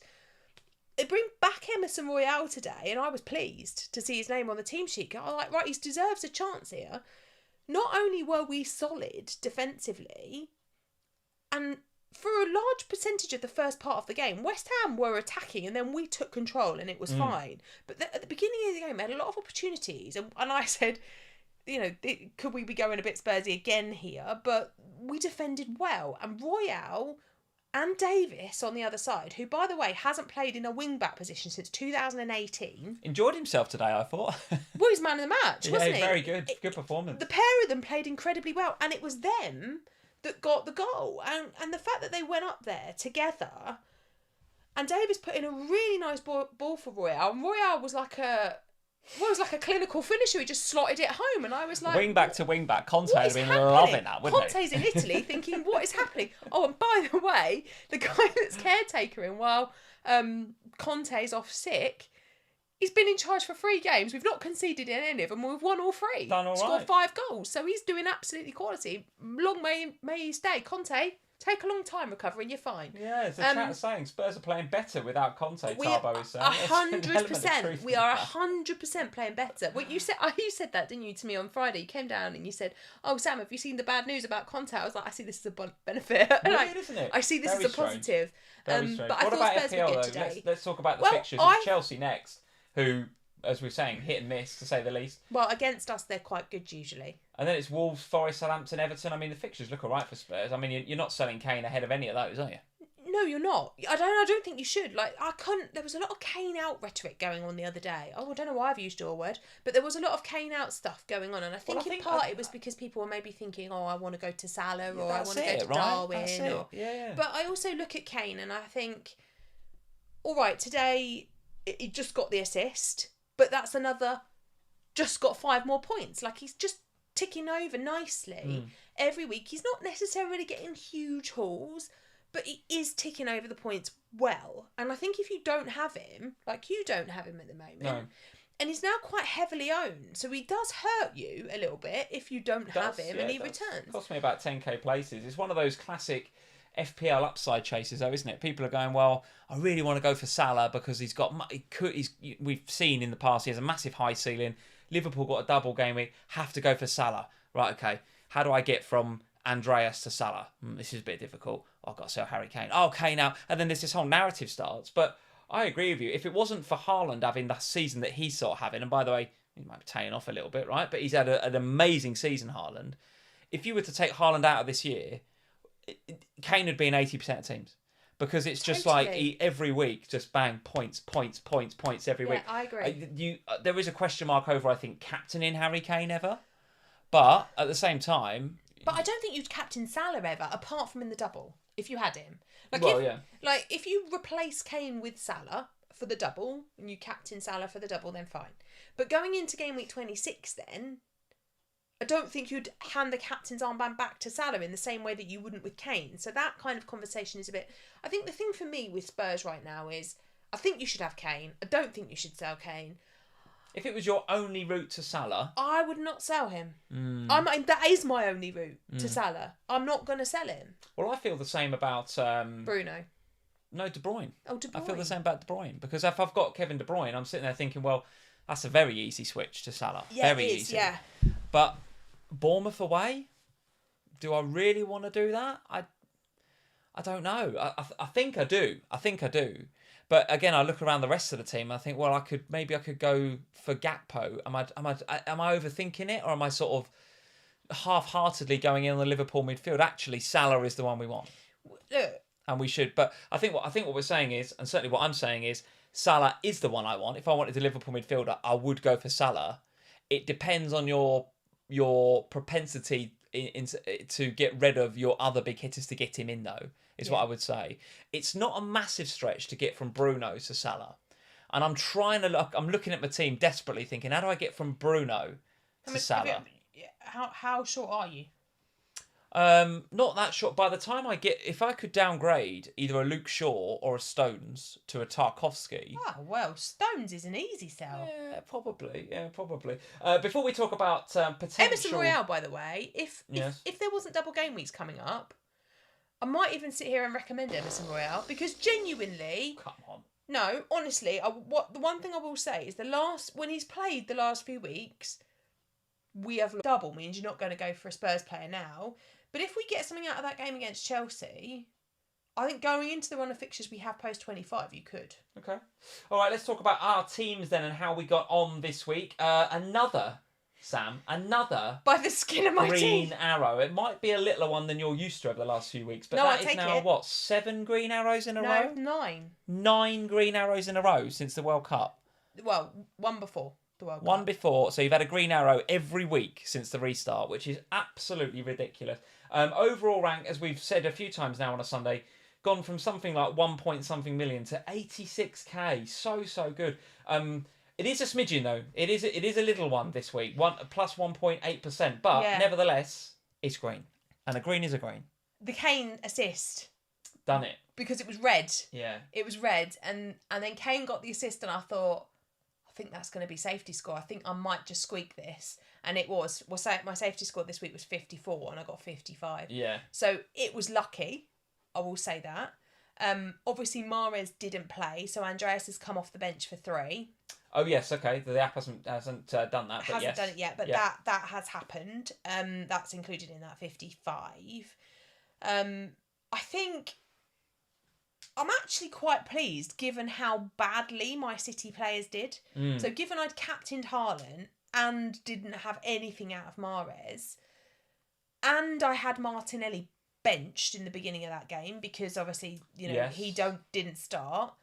They bring back Emerson Royale today, and I was pleased to see his name on the team sheet. I was like, right, he deserves a chance here. Not only were we solid defensively, and for a large percentage of the first part of the game, West Ham were attacking, and then we took control, and it was fine. But at the beginning of the game, we had a lot of opportunities, and I said, you know, could we be going a bit Spursy again here? But we defended well. And Royale and Davis on the other side, who, by the way, hasn't played in a wing-back position since 2018. Enjoyed himself today, I thought. Well, he's man of the match, wasn't he? Very good. Good performance. The pair of them played incredibly well. And it was them that got the goal. And the fact that they went up there together, and Davis put in a really nice ball for Royale. And Royale was like a clinical finisher. He just slotted it home, and I was like, wing back to wing back. Conte would have been loving that, wouldn't Conte's in Italy thinking, what is happening? Oh, and by the way, the guy that's caretaking while Conte's off sick, he's been in charge for 3 games. We've not conceded in any of them. We've won all 3. Done all Scored right. 5 goals. So he's doing absolutely quality. Long may he stay. Conte, take a long time recovering, you're fine. Yeah, it's a chat saying Spurs are playing better without Conte, Tarbo is saying. 100%. We are 100% playing better. Well, you said that, didn't you, to me on Friday? You came down and you said, oh, Sam, have you seen the bad news about Conte? I was like, I see this as a benefit. Weird, isn't it? I see this as a positive. Very strange. But I what thought about Spurs FPL, were good though? today. Let's talk about the fixtures. It's Chelsea next, who, as we were saying, hit and miss, to say the least. Well, against us, they're quite good usually. And then it's Wolves, Forest, Southampton, Everton. I mean, the fixtures look all right for Spurs. I mean, you're not selling Kane ahead of any of those, are you? No, you're not. I don't think you should. Like, there was a lot of Kane out rhetoric going on the other day. Oh, I don't know why I've used your word, but there was a lot of Kane out stuff going on, and I think in part it was because people were maybe thinking, oh, I want to go to Salah, or I want to go to Darwin. That's it. Yeah. But I also look at Kane and I think, all right, today he just got the assist, but that's another, just got 5 more points. Like, he's just ticking over nicely every week. He's not necessarily getting huge hauls, but he is ticking over the points well. And I think if you don't have him, like you don't have him at the moment, and he's now quite heavily owned, so he does hurt you a little bit if you don't have him and he returns. It cost me about 10k places. It's one of those classic FPL upside chases, though, isn't it? People are going, well, I really want to go for Salah because we've seen in the past he has a massive high ceiling. Liverpool got a double game week, have to go for Salah. Right, okay. How do I get from Andreas to Salah? This is a bit difficult. I've got to sell Harry Kane. Oh, Kane out. And then there's this whole narrative starts. But I agree with you. If it wasn't for Haaland having that season that he's sort of having, and by the way, he might be tailing off a little bit, right? But he's had an amazing season, Haaland. If you were to take Haaland out of this year, Kane would be in 80% of teams. Because it's just like every week, just bang, points every week. I agree. There is a question mark over, I think, captaining Harry Kane ever. But at the same time... But I don't think you'd captain Salah ever, apart from in the double, if you had him. If you replace Kane with Salah for the double, and you captain Salah for the double, then fine. But going into game week 26 then, I don't think you'd hand the captain's armband back to Salah in the same way that you wouldn't with Kane. So that kind of conversation is a bit... I think the thing for me with Spurs right now is, I think you should have Kane. I don't think you should sell Kane. If it was your only route to Salah... I would not sell him. That is my only route to Salah. I'm not going to sell him. Well, I feel the same about... Bruno. No, De Bruyne. Oh, De Bruyne. I feel the same about De Bruyne. Because if I've got Kevin De Bruyne, I'm sitting there thinking, well, that's a very easy switch to Salah. Yeah, very it is, easy. Yeah. But Bournemouth away? Do I really want to do that? I don't know. I think I do. But again, I look around the rest of the team and I think, well, I could go for Gakpo. Am I overthinking it, or am I sort of half-heartedly going in on the Liverpool midfield? Actually, Salah is the one we want. Look. And we should. But I think what we're saying is, and certainly what I'm saying is, Salah is the one I want. If I wanted a Liverpool midfielder, I would go for Salah. It depends on your propensity to get rid of your other big hitters to get him in, though. is what I would say. It's not a massive stretch to get from Bruno to Salah. And I'm looking at my team desperately thinking, how do I get from Bruno to Salah? How short are you? Not that short. By the time if I could downgrade either a Luke Shaw or a Stones to a Tarkowski. Oh, well, Stones is an easy sell. Yeah, probably. Before we talk about potential... Emerson Royale, by the way, if there wasn't double game weeks coming up, I might even sit here and recommend Emerson Royale, because genuinely... Come on. No, honestly, the one thing I will say is when he's played the last few weeks, we have double means you're not going to go for a Spurs player now. But if we get something out of that game against Chelsea, I think going into the run of fixtures we have post 25, you could. Okay. All right, let's talk about our teams then and how we got on this week. Another by the skin of my green teeth. arrow. It might be a littler one than you're used to over the last few weeks, but that is now what, 7 green arrows in a row? 9. 9 green arrows in a row since the World Cup. Well, one before the World Cup. One before, so you've had a green arrow every week since the restart, which is absolutely ridiculous. Overall rank, as we've said a few times now on a Sunday, gone from something like 1 point something million to 86k. So good. It is a smidgen though. It is a little one this week. Plus 1.8%, but nevertheless, it's green, and a green is a green. The Kane assist. Done it. Because it was red. Yeah. It was red, and then Kane got the assist, and I thought, I think that's going to be safety score. I think I might just squeak this. And it was. My safety score this week was 54, and I got 55. Yeah. So it was lucky, I will say that. Obviously, Mahrez didn't play, so Andreas has come off the bench for 3. Oh, yes, okay. The app hasn't done that, but hasn't done it yet, but that has happened. That's included in that 55. I think I'm actually quite pleased, given how badly my City players did. So given I'd captained Haaland and didn't have anything out of Mahrez, and I had Martinelli benched in the beginning of that game because obviously, he didn't start.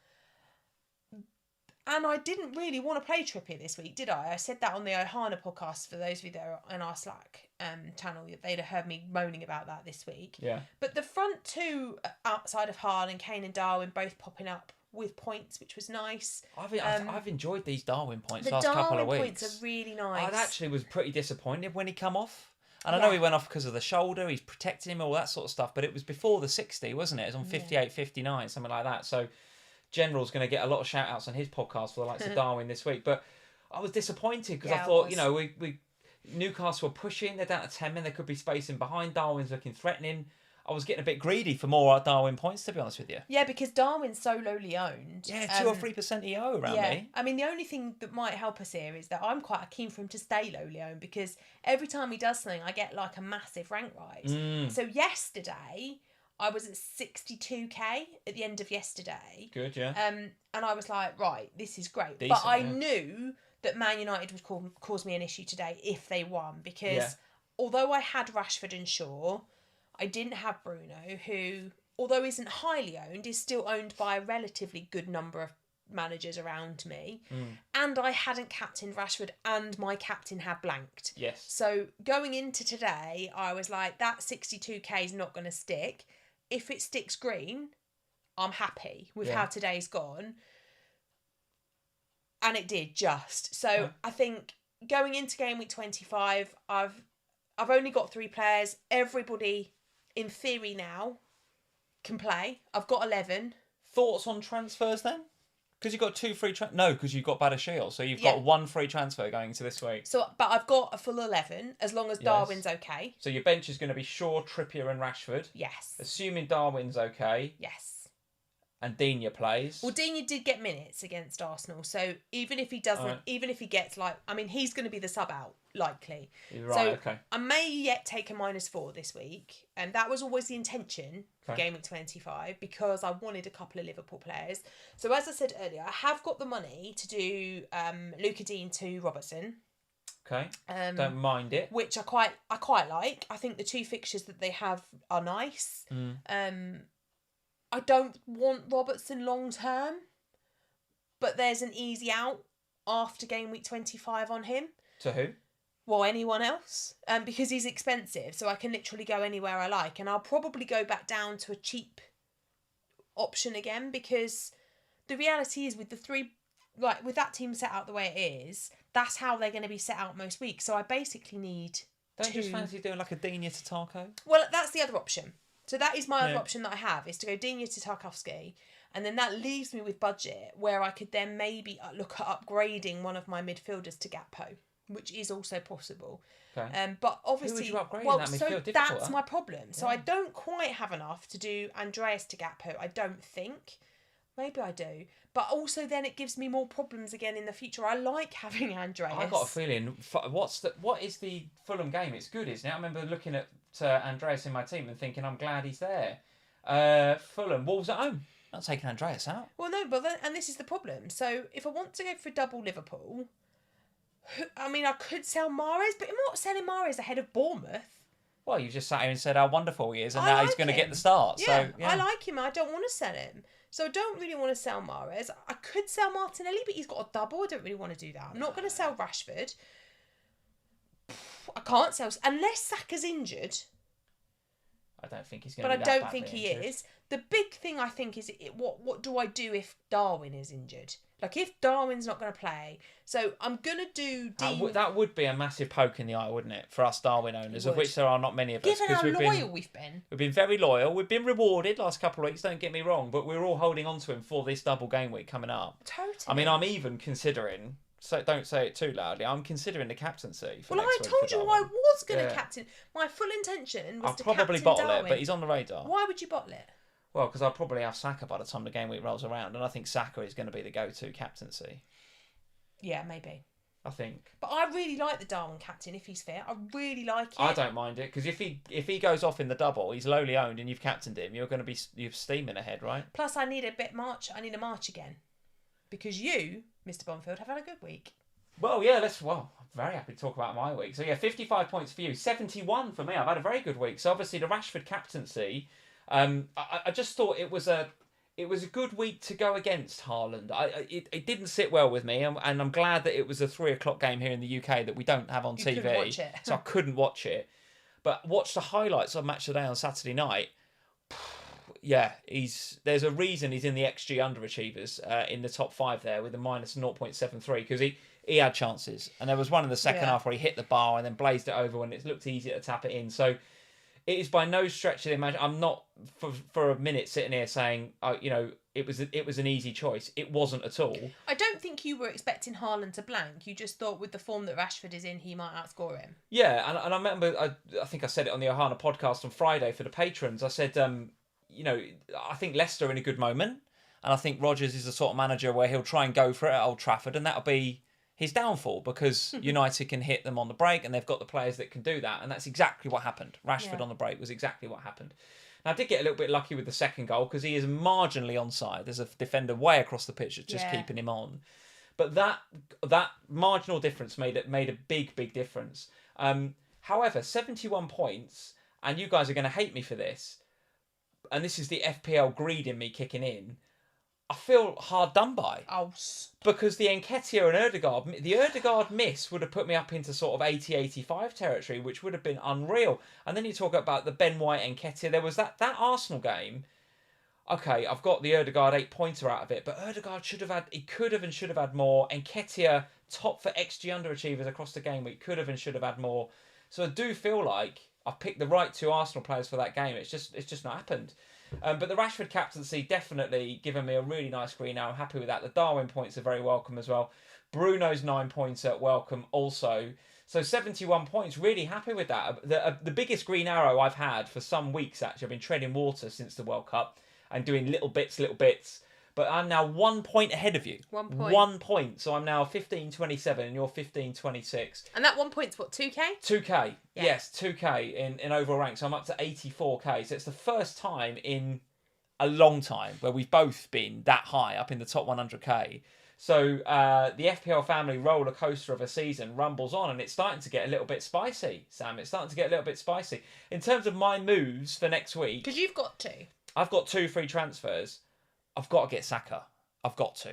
And I didn't really want to play Trippier this week, did I? I said that on the Ohana podcast for those of you that are in our Slack channel. They'd have heard me moaning about that this week. Yeah. But the front two outside of Haaland, Kane and Darwin both popping up with points, which was nice. I've enjoyed these Darwin points the last Darwin couple of weeks. Points are really nice. I actually was pretty disappointed when he come off. And I know he went off because of the shoulder, he's protecting him, all that sort of stuff, but it was before the 60, wasn't it? It was on 58, 59, something like that. So General's going to get a lot of shout-outs on his podcast for the likes of Darwin this week. But I was disappointed because I thought, we Newcastle were pushing, they're down to 10 men, there could be space in behind, Darwin's looking threatening. I was getting a bit greedy for more Darwin points, to be honest with you. Yeah, because Darwin's so lowly owned. Yeah, 2 or 3% EO around me. I mean, the only thing that might help us here is that I'm quite keen for him to stay lowly owned, because every time he does something, I get like a massive rank rise. So yesterday, I was at 62k at the end of yesterday. Good, yeah. And I was like, right, this is great. Decent, but I knew that Man United would cause me an issue today if they won, because although I had Rashford and Shaw, I didn't have Bruno, who, although isn't highly owned, is still owned by a relatively good number of managers around me. And I hadn't captained Rashford, and my captain had blanked. Yes. So going into today, I was like, that 62k is not going to stick. If it sticks green, I'm happy with how today's gone. And it did just. So I think going into game week 25, I've only got 3 players. Everybody, in theory now, can play. I've got 11. Thoughts on transfers then? Because you've got 2 free no, because you've got Bajcetic, so you've got 1 free transfer going into this week. So, but I've got a full 11, as long as Darwin's okay. So your bench is going to be Shaw, Trippier and Rashford. Yes. Assuming Darwin's okay. Yes. And Digne plays. Well, Digne did get minutes against Arsenal, so even if he doesn't, even if he gets he's going to be the sub out, likely. Right, so okay. I may yet take a -4 this week, and that was always the intention for Game Week 25, because I wanted a couple of Liverpool players. So as I said earlier, I have got the money to do Luca Dean to Robertson. Okay. Don't mind it. Which I quite like. I think the 2 fixtures that they have are nice. I don't want Robertson long term, but there's an easy out after game week 25 on him. To who? Well, anyone else. Because he's expensive, so I can literally go anywhere I like. And I'll probably go back down to a cheap option again, because the reality is with the three, like with that team set out the way it is, that's how they're going to be set out most weeks. So I basically need Don't you just fancy doing like a Digne to Tarko? Well, that's the other option. So that is my other option that I have, is to go Digne to Tarkowski. And then that leaves me with budget where I could then maybe look at upgrading one of my midfielders to Gakpo, which is also possible. Okay. But obviously, who would you upgrade in that midfield? So that's my problem. So I don't quite have enough to do Andreas to Gakpo, I don't think. Maybe I do. But also then it gives me more problems again in the future. I like having Andreas. I got a feeling, what is the Fulham game? It's good, isn't it? I remember looking at Andreas in my team and thinking, I'm glad he's there. Fulham, Wolves at home. Not taking Andreas out. Well, no, but and this is the problem. So if I want to go for double Liverpool, I mean, I could sell Mahrez, but I'm not selling Mahrez ahead of Bournemouth. Well, you just sat here and said how wonderful he is, and now he's going to get the start. Yeah, so, yeah, I like him. I don't want to sell him. So I don't really want to sell Mahrez. I could sell Martinelli, but he's got a double. I don't really want to do that. I'm not going to sell Rashford. I can't sell... Unless Saka's injured. I don't think he's going to be that badly But I don't think he injured. is. The big thing, I think, is what do I do if Darwin is injured? Like, if Darwin's not going to play... So I'm going to do... That would be a massive poke in the eye, wouldn't it? For us Darwin owners, of which there are not many of us. Given how loyal we've been. We've been very loyal. We've been rewarded last couple of weeks, don't get me wrong, but we're all holding on to him for this double game week coming up. Totally. I mean, I'm even considering... So don't say it too loudly. I'm considering the captaincy for next week. I told you I was going to captain. My full intention was to captain I'll probably bottle Darwin. it, but he's on the radar. Why would you bottle it? Well, because I'll probably have Saka by the time the game week rolls around, and I think Saka is going to be the go-to captaincy. Yeah, maybe. I think. But I really like the Darwin captain if he's fit. I really like it. I don't mind it, because if he goes off in the double, he's lowly owned, and you've captained him, you're steaming ahead, right? Plus, I need a March again, because you, Mr. Bonfield, have had a good week. Well, yeah, I'm very happy to talk about my week. So, yeah, 55 points for you, 71 for me. I've had a very good week. So, obviously, the Rashford captaincy, I just thought it was a good week to go against Haaland. It didn't sit well with me, and I'm glad that it was a 3:00 game here in the UK that we don't have on TV. Couldn't watch it. So, I couldn't watch it. But watch the highlights of Match of the Day on Saturday night. Yeah, there's a reason he's in the XG underachievers in the top 5 there with a minus 0.73, because he had chances, and there was one in the second half where he hit the bar and then blazed it over when it looked easier to tap it in. So it is by no stretch of the imagination. I'm not for a minute sitting here saying it was an easy choice. It wasn't at all. I don't think you were expecting Haaland to blank. You just thought with the form that Rashford is in, he might outscore him. Yeah, and I remember I think I said it on the Ohana podcast on Friday for the patrons. I said I think Leicester are in a good moment, and I think Rodgers is the sort of manager where he'll try and go for it at Old Trafford, and that'll be his downfall, because United can hit them on the break, and they've got the players that can do that, and that's exactly what happened. Rashford on the break was exactly what happened. Now, I did get a little bit lucky with the second goal, because he is marginally onside. There's a defender way across the pitch that's just keeping him on. But that marginal difference made a big difference. However, 71 points, and you guys are going to hate me for this, and this is the FPL greed in me kicking in, I feel hard done by. Oh, because the Nketiah and the Odegaard miss would have put me up into sort of 80-85 territory, which would have been unreal. And then you talk about the Ben White and Nketiah. There was that Arsenal game. Okay, I've got the Odegaard 8-pointer out of it, but Odegaard could have and should have had more. Nketiah, top for XG underachievers across the game week, could have and should have had more. So I do feel like I've picked the right 2 Arsenal players for that game. It's just not happened. But the Rashford captaincy definitely given me a really nice green arrow. I'm happy with that. The Darwin points are very welcome as well. Bruno's 9-pointer welcome also. So 71 points, really happy with that. The biggest green arrow I've had for some weeks, actually. I've been treading water since the World Cup and doing little bits. But I'm now 1 point ahead of you. 1 point. 1 point. So I'm now 15.27 and you're 15.26. And that 1 point's what, 2k? 2k. Yeah. Yes, 2k in overall rank. So I'm up to 84k. So it's the first time in a long time where we've both been that high up in the top 100k. So the FPL family roller coaster of a season rumbles on, and it's starting to get a little bit spicy, Sam. It's starting to get a little bit spicy. In terms of my moves for next week... Because you've got 2. I've got 2 free transfers. I've got to get Saka. I've got to,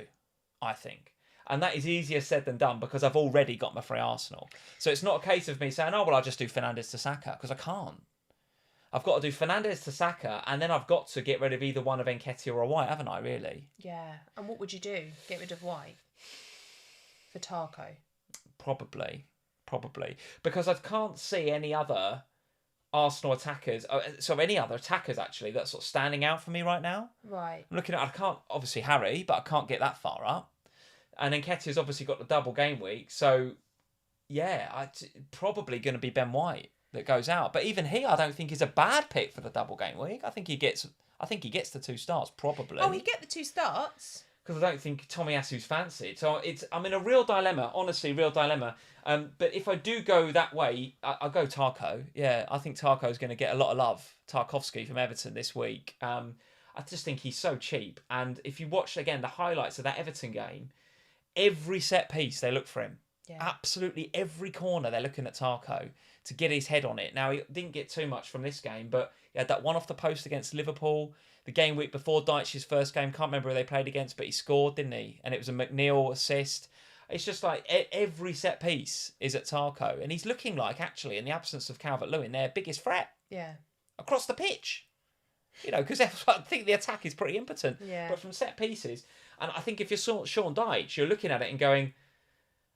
I think. And that is easier said than done, because I've already got my free Arsenal. So it's not a case of me saying, oh, well, I'll just do Fernandes to Saka, because I can't. I've got to do Fernandes to Saka, and then I've got to get rid of either one of Nketiah or White, haven't I, really? Yeah. And what would you do? Get rid of White? For Tarko? Probably. Because I can't see any other Arsenal attackers, any other attackers, actually, that's sort of standing out for me right now. Right. I'm looking at, I can't, obviously Harry, but I can't get that far up. And Nketiah's obviously got the double game week, so, yeah, probably going to be Ben White that goes out. But even I don't think is a bad pick for the double game week. I think he gets the 2 starts probably. Oh, he'd get the 2 starts. Because I don't think Tomiyasu's fancied. So I'm in a real dilemma, honestly, real dilemma. But if I do go that way, I'll go Tarko. Yeah, I think Tarko's going to get a lot of love. Tarkowski from Everton this week. I just think he's so cheap. And if you watch again the highlights of that Everton game, every set piece they look for him. Yeah. Absolutely every corner they're looking at Tarko to get his head on it. Now, he didn't get too much from this game, but he had that one off the post against Liverpool. The game week before Dyche's first game, can't remember who they played against, but he scored, didn't he? And it was a McNeil assist. It's just like every set piece is at Tarko. And he's looking like, actually, in the absence of Calvert-Lewin, their biggest threat. Yeah. Across the pitch. Because I think the attack is pretty impotent. Yeah. But from set pieces, and I think if you're Sean Dyche, you're looking at it and going,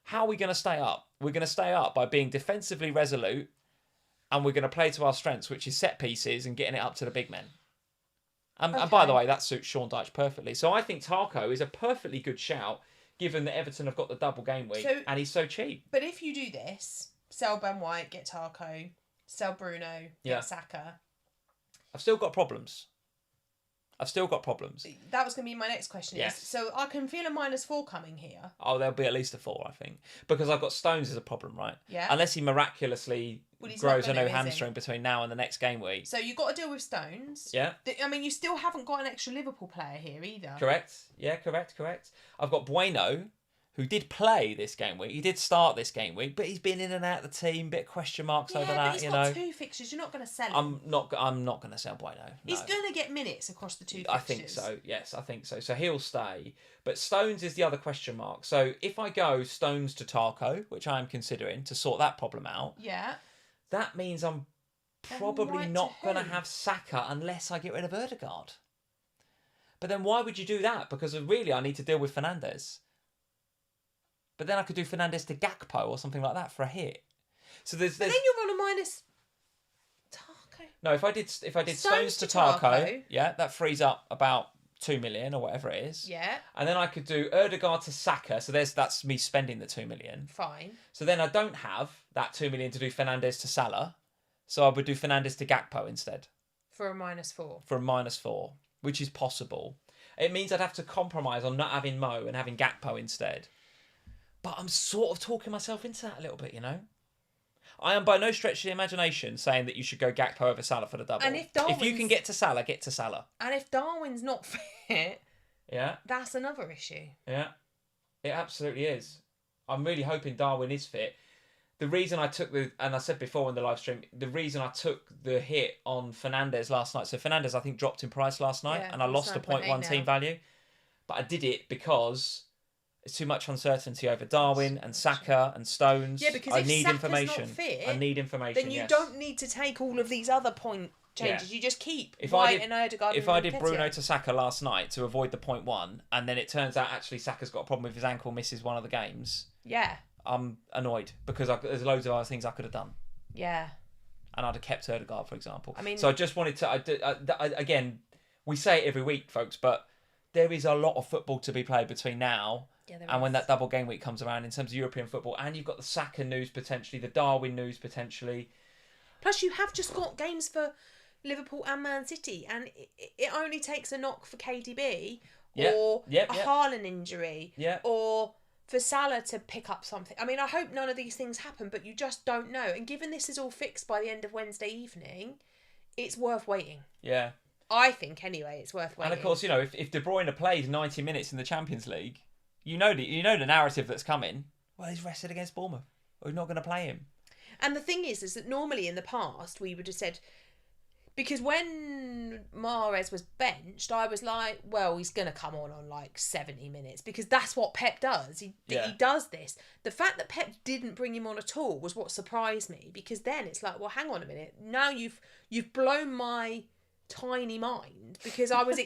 how are we going to stay up? We're going to stay up by being defensively resolute, and we're going to play to our strengths, which is set pieces and getting it up to the big men. And by the way, that suits Sean Dyche perfectly. So I think Tarko is a perfectly good shout, given that Everton have got the double game week, and he's so cheap. But if you do this, sell Ben White, get Tarko, sell Bruno, get Saka. I've still got problems. That was going to be my next question. Yes. So I can feel a -4 coming here. Oh, there'll be at least a 4, I think. Because I've got Stones as a problem, right? Yeah. Unless he miraculously grows a new hamstring between now and the next game week. So you've got to deal with Stones. Yeah. I mean, you still haven't got an extra Liverpool player here either. Correct. Yeah, correct. I've got Bueno, who did play this game week. He did start this game week, but he's been in and out of the team. Bit of question marks over that. But he's got 2 fixtures. You're not going to sell him. I'm not going to sell Bueno. No. He's going to get minutes across the 2 fixtures. I think so. Yes, I think so. So he'll stay. But Stones is the other question mark. So if I go Stones to Tarko, which I am considering to sort that problem out, that means I'm probably not going to have Saka unless I get rid of Odegaard. But then why would you do that? Because really I need to deal with Fernandes. But then I could do Fernandes to Gakpo or something like that for a hit. So there's. But then you're on a minus. Tarko. No, if I did Stones to Tarko, that frees up about 2 million or whatever it is. Yeah. And then I could do Odegaard to Saka. So that's me spending the 2 million. Fine. So then I don't have that 2 million to do Fernandes to Salah. So I would do Fernandes to Gakpo instead. For a -4. For a -4, which is possible. It means I'd have to compromise on not having Mo and having Gakpo instead. But I'm sort of talking myself into that a little bit, I am by no stretch of the imagination saying that you should go Gakpo over Salah for the double. And if you can get to Salah, get to Salah. And if Darwin's not fit, yeah, that's another issue. Yeah, it absolutely is. I'm really hoping Darwin is fit. The reason I took and I said before in the live stream, the reason I took the hit on Fernandes last night. So Fernandes, I think, dropped in price last night, and I lost a 0.1 team value. But I did it because it's too much uncertainty over Darwin and Saka and Stones. Yeah, because I need information. Not fit, I need information. Then you don't need to take all of these other point changes. Yeah. You just keep and Odegaard. If I did Bruno to Saka last night to avoid the 0.1, and then it turns out actually Saka's got a problem with his ankle, misses one of the games. Yeah. I'm annoyed because there's loads of other things I could have done. Yeah. And I'd have kept Odegaard, for example. I mean, so I just wanted to. Again, we say it every week, folks, but there is a lot of football to be played between now and when that double game week comes around in terms of European football. And you've got the Saka news potentially, the Darwin news potentially. Plus, you have just got games for Liverpool and Man City, and it only takes a knock for KDB or a Haaland injury or for Salah to pick up something. I mean, I hope none of these things happen, but you just don't know. And given this is all fixed by the end of Wednesday evening, it's worth waiting. Yeah. I think, anyway, it's worth waiting. And, of course, if De Bruyne plays 90 minutes in the Champions League, you know the narrative that's coming. Well, he's rested against Bournemouth. We're not going to play him. And the thing is that normally in the past, we would have said, Because when Mahrez was benched, I was like, well, he's going to come on like 70 minutes because that's what Pep does. He does this. The fact that Pep didn't bring him on at all was what surprised me, because then it's like, well, hang on a minute. Now you've blown my tiny mind, because I was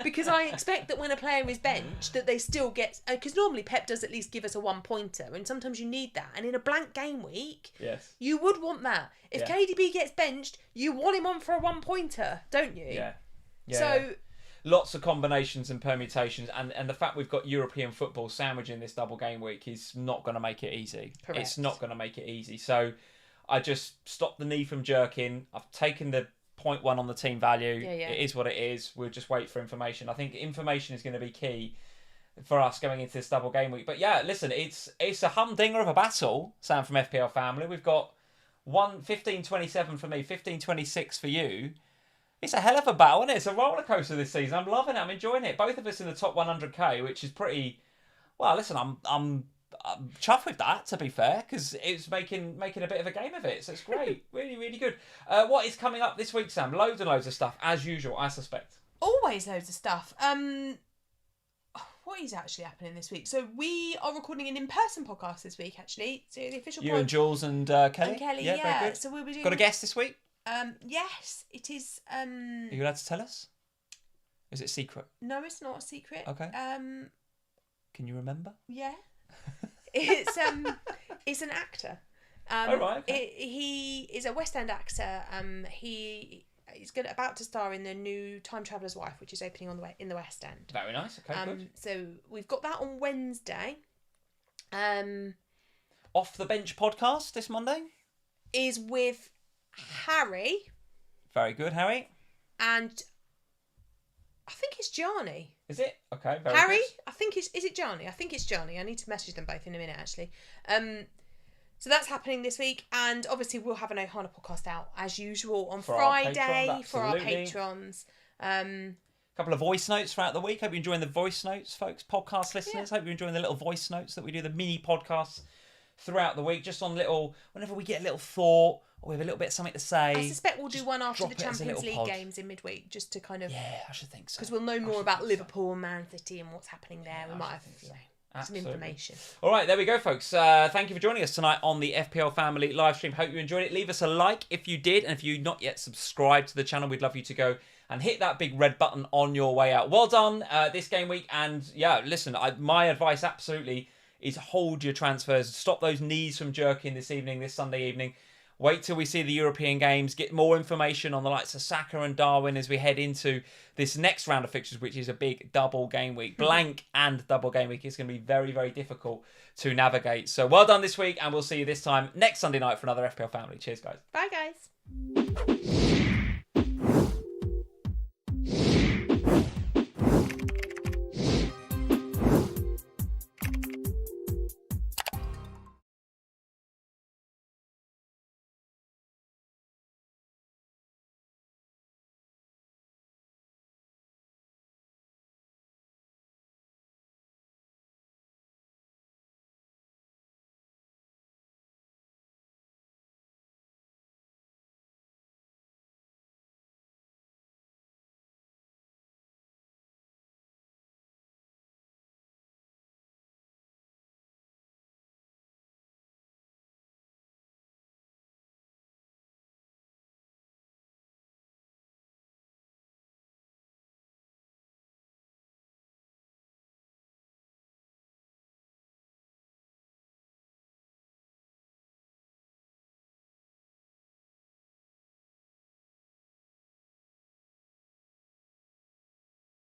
because I expect that when a player is benched that they still get, because normally Pep does at least give us a 1-pointer, and sometimes you need that, and in a blank game week you would want that. If KDB gets benched, you want him on for a 1-pointer, don't you? Lots of combinations and permutations, and the fact we've got European football sandwiching this double game week is not going to make it easy. Correct. It's not going to make it easy. So I just stopped the knee from jerking. I've taken the 0.1 on the team value. It is what it is. We'll just wait for information. I think information is going to be key for us going into this double game week. But yeah, listen, it's a humdinger of a battle, Sam from FPL Family. We've got 15-27 for me, 15-26 for you. It's a hell of a battle, isn't it? It's a roller coaster this season. I'm loving it. I'm enjoying it. Both of us in the top 100k, which is pretty. Well, listen, I'm chuffed with that, to be fair, because it's making a bit of a game of it. So it's great. Really, really good. What is coming up this week, Sam? Loads and loads of stuff, as usual, I suspect. Always loads of stuff. What is actually happening this week? So we are recording an in-person podcast this week, actually. So the official You and Jules and Kelly? And Kelly, yeah. Very good. So we'll be doing... Got a guest this week? Yes, it is... Are you allowed to tell us? Is it secret? No, it's not a secret. Okay. Can you remember? Yeah. It's an actor. Oh, right. Okay. He is a West End actor. He's about to star in the new Time Traveller's Wife, which is opening in the West End. Very nice. Okay, good. So we've got that on Wednesday. Off the Bench podcast this Monday is with Harry. Very good, Harry. And I think it's Gianni. Is it? Okay, very Harry? good. I think is it Gianni? I think it's Gianni. I need to message them both in a minute, actually. So that's happening this week, and obviously we'll have an Ohana podcast out as usual on Friday for our patrons. A couple of voice notes throughout the week. Hope you're enjoying the voice notes, folks. Podcast listeners, hope you're enjoying the little voice notes that we do, the mini podcasts throughout the week, just on whenever we get a little thought or we have a little bit of something to say. I suspect we'll do one after the Champions League games in midweek, just to kind of... Yeah, I should think so. Because we'll know more about Liverpool and Man City and what's happening there. We might have some information. All right, there we go, folks. Thank you for joining us tonight on the FPL Family live stream. Hope you enjoyed it. Leave us a like if you did, and if you're not yet subscribed to the channel, we'd love you to go and hit that big red button on your way out. Well done this game week, and yeah, listen, my advice absolutely is hold your transfers. Stop those knees from jerking this Sunday evening. Wait till we see the European games. Get more information on the likes of Saka and Darwin as we head into this next round of fixtures, which is a big double game week. Blank and double game week is going to be very, very difficult to navigate. So well done this week, and we'll see you this time next Sunday night for another FPL Family. Cheers, guys. Bye, guys.